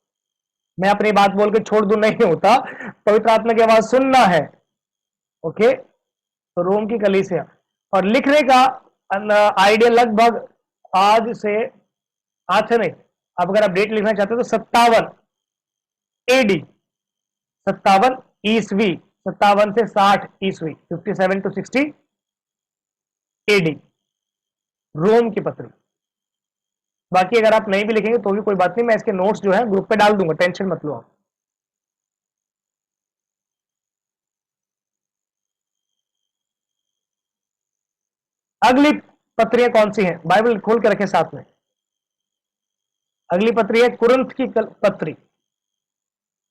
मैं अपनी बात बोल के छोड़ दूं नहीं होता, पवित्र आत्मा की आवाज सुनना है। ओके, तो रोम की कलीसिया और लिखने का आइडिया लगभग आज से नहीं, अब अगर आप डेट लिखना चाहते हो तो 57 एडी, 57 ईस्वी, 57 से 60 ईस्वी, 57 to 60 एडी, रोम की पत्री। बाकी अगर आप नहीं भी लिखेंगे तो भी कोई बात नहीं, मैं इसके नोट्स जो है ग्रुप पे डाल दूंगा, टेंशन मत लो आप। अगली पत्रियां कौन सी हैं? बाइबल खोल के रखें साथ में। अगली पत्री है कुरिन्थ की पत्री।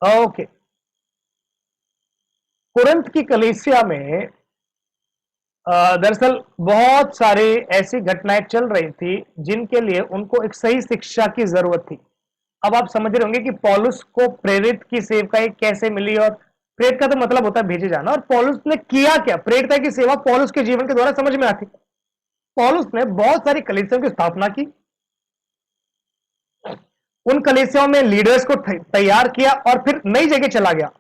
ओके, कुरिन्थ की कलीसिया में दरअसल बहुत सारी ऐसी घटनाएं चल रही थी जिनके लिए उनको एक सही शिक्षा की जरूरत थी। अब आप समझ रहे होंगे कि पौलुस को प्रेरित की सेवकाई कैसे मिली, और प्रेरित का तो मतलब होता है भेजे जाना, और पौलुस ने किया क्या? प्रेरित की सेवा पौलुस के जीवन के द्वारा समझ में आती। पौलुस ने बहुत सारी कलीसियाओं की स्थापना की, उन कलीसियाओं में लीडर्स को तैयार किया और फिर नई जगह चला गया।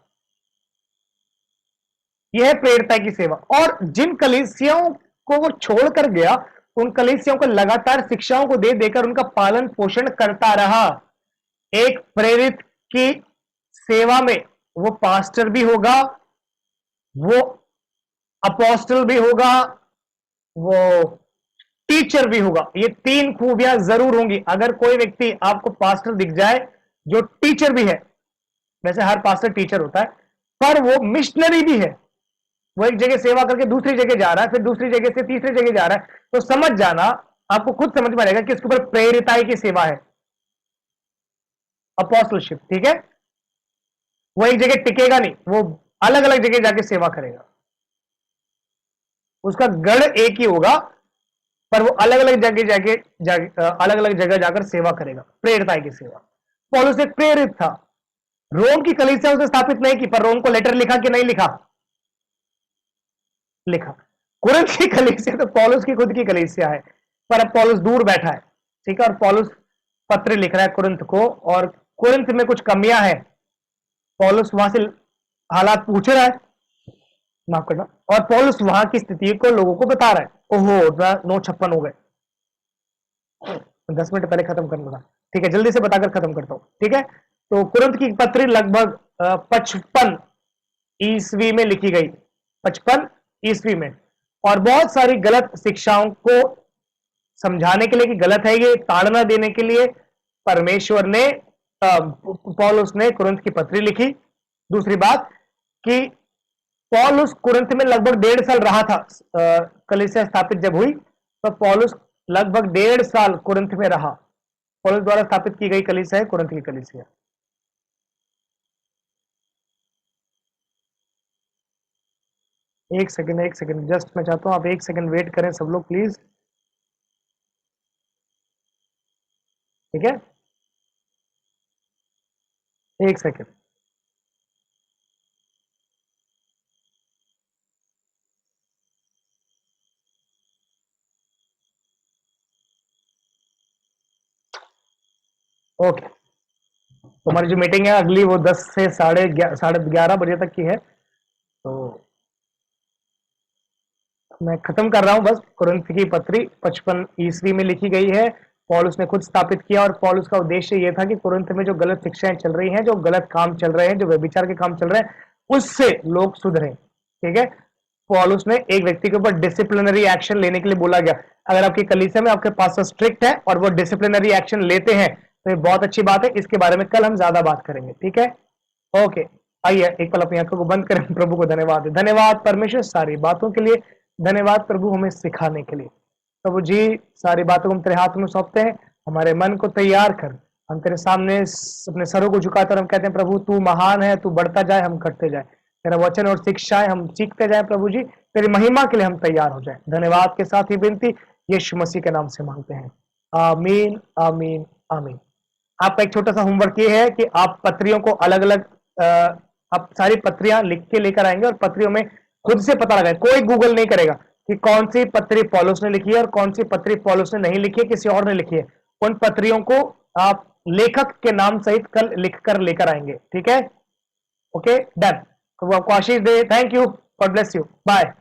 यह है प्रेरित की सेवा। और जिन कलीसियाओं को वो छोड़कर गया, उन कलीसियाओं को लगातार शिक्षाओं को दे देकर उनका पालन पोषण करता रहा। एक प्रेरित की सेवा में वो पास्टर भी होगा, वो अपोस्टल भी होगा, वो टीचर भी होगा। ये 3 खूबियां जरूर होंगी। अगर कोई व्यक्ति आपको पास्टर दिख जाए जो टीचर भी है, वैसे हर पास्टर टीचर होता है, पर वो मिशनरी भी है, वो एक जगह सेवा करके दूसरी जगह जा रहा है, फिर दूसरी जगह से तीसरी जगह जा रहा है, तो समझ जाना, आपको खुद समझ में आएगा कि इसके ऊपर प्रेरिताई की सेवा है, अपोस्टलशिप। ठीक है, वो एक जगह टिकेगा नहीं, वो अलग अलग जगह जाके सेवा करेगा। उसका गढ़ एक ही होगा, पर वो अलग अलग जगह अलग अलग जगह जाकर सेवा करेगा, प्रेरिताई की सेवा। पौलुस एक प्रेरित था। रोम की कलीसिया उसने स्थापित नहीं की, पर रोम को लेटर लिखा कि नहीं लिखा? लिखा। कुरिन्थ की कलीसिया तो पौलुस की खुद की कलीसिया है, पर अब पौलुस दूर बैठा है, ठीक है, और पौलुस पत्र लिख रहा है कुरिन्थ को, और कुरिन्थ में कुछ कमियां हैं, पौलुस वहां से हालात पूछ रहा है, माफ करना, और पौलुस वहां की स्थिति को लोगों को बता रहा है। ओहो, 9:56 हो गए, 10 मिनट पहले खत्म करना था। ठीक है, जल्दी से बताकर खत्म करता हूं। ठीक है, तो कुरिन्थ की पत्री लगभग 55 ईस्वी में लिखी गई, 55 ईस्वी में, और बहुत सारी गलत शिक्षाओं को समझाने के लिए कि गलत है ये, ताड़ना देने के लिए परमेश्वर ने, पौलुस ने कुरिन्थ की पत्री लिखी। दूसरी बात कि पौलुस कुरिन्थ में लगभग 1.5 साल रहा था, कलीसिया स्थापित जब हुई, तो पौलुस लगभग 1.5 साल कुरिन्थ में रहा। पौलुस द्वारा स्थापित की गई कलीसिया है कुरिन्थ की कलीसिया। एक सेकंड, जस्ट मैं चाहता हूं आप 1 सेकंड वेट करें सब लोग प्लीज। ठीक है, 1 सेकंड। ओके, तो हमारी जो मीटिंग है अगली, वो 10 से साढ़े 11 बजे तक की है, तो मैं खत्म कर रहा हूं बस। कुरिन्थ की पत्री 55 ईस्वी में लिखी गई है, पौलुस ने खुद स्थापित किया, और पौलुस का उद्देश्य यह था कि कुरिन्थ में जो गलत शिक्षाएं चल रही हैं, जो गलत काम चल रहे हैं, जो व्यभिचार के काम चल रहे हैं, उससे लोग सुधरें। ठीक है, पौलुस ने एक व्यक्ति के ऊपर डिसिप्लिनरी एक्शन लेने के लिए बोला गया। अगर आपकी कलीसिया में आपके पास स्ट्रिक्ट है और वो डिसिप्लिनरी एक्शन लेते हैं, तो ये बहुत अच्छी बात है। इसके बारे में कल हम ज्यादा बात करेंगे। ठीक है, ओके, आइए एक पल अपनी आंखों को बंद करें। प्रभु को धन्यवाद, धन्यवाद परमेश्वर सारी बातों के लिए, धन्यवाद प्रभु हमें सिखाने के लिए। प्रभु जी, सारी बातों को हम तेरे हाथ में सौंपते हैं, हमारे मन को तैयार कर। हम तेरे सामने अपने सरों को झुकाकर हम कहते हैं प्रभु तू महान है, तू बढ़ता जाए, हम घटते जाए। तेरा वचन और शिक्षाएं हम सीखते जाए प्रभु जी, तेरी महिमा के लिए हम तैयार हो जाए। धन्यवाद के साथ ही विनती यीशु मसीह के नाम से मांगते हैं, आमीन आमीन आमीन। आपका एक छोटा सा होमवर्क ये है कि आप पत्रियों को अलग अलग, आप सारी पत्रियां लिख के लेकर आएंगे, और पत्रियों में खुद से पता लगाएं। कोई गूगल नहीं करेगा कि कौन सी पत्री पौलुस ने लिखी है और कौन सी पत्री पौलुस ने नहीं लिखी है, किसी और ने लिखी है। उन पत्रियों को आप लेखक के नाम सहित कल लिखकर लेकर आएंगे। ठीक है, ओके, डन। तो वो आपको आशीष दे। Thank you, God bless you, bye.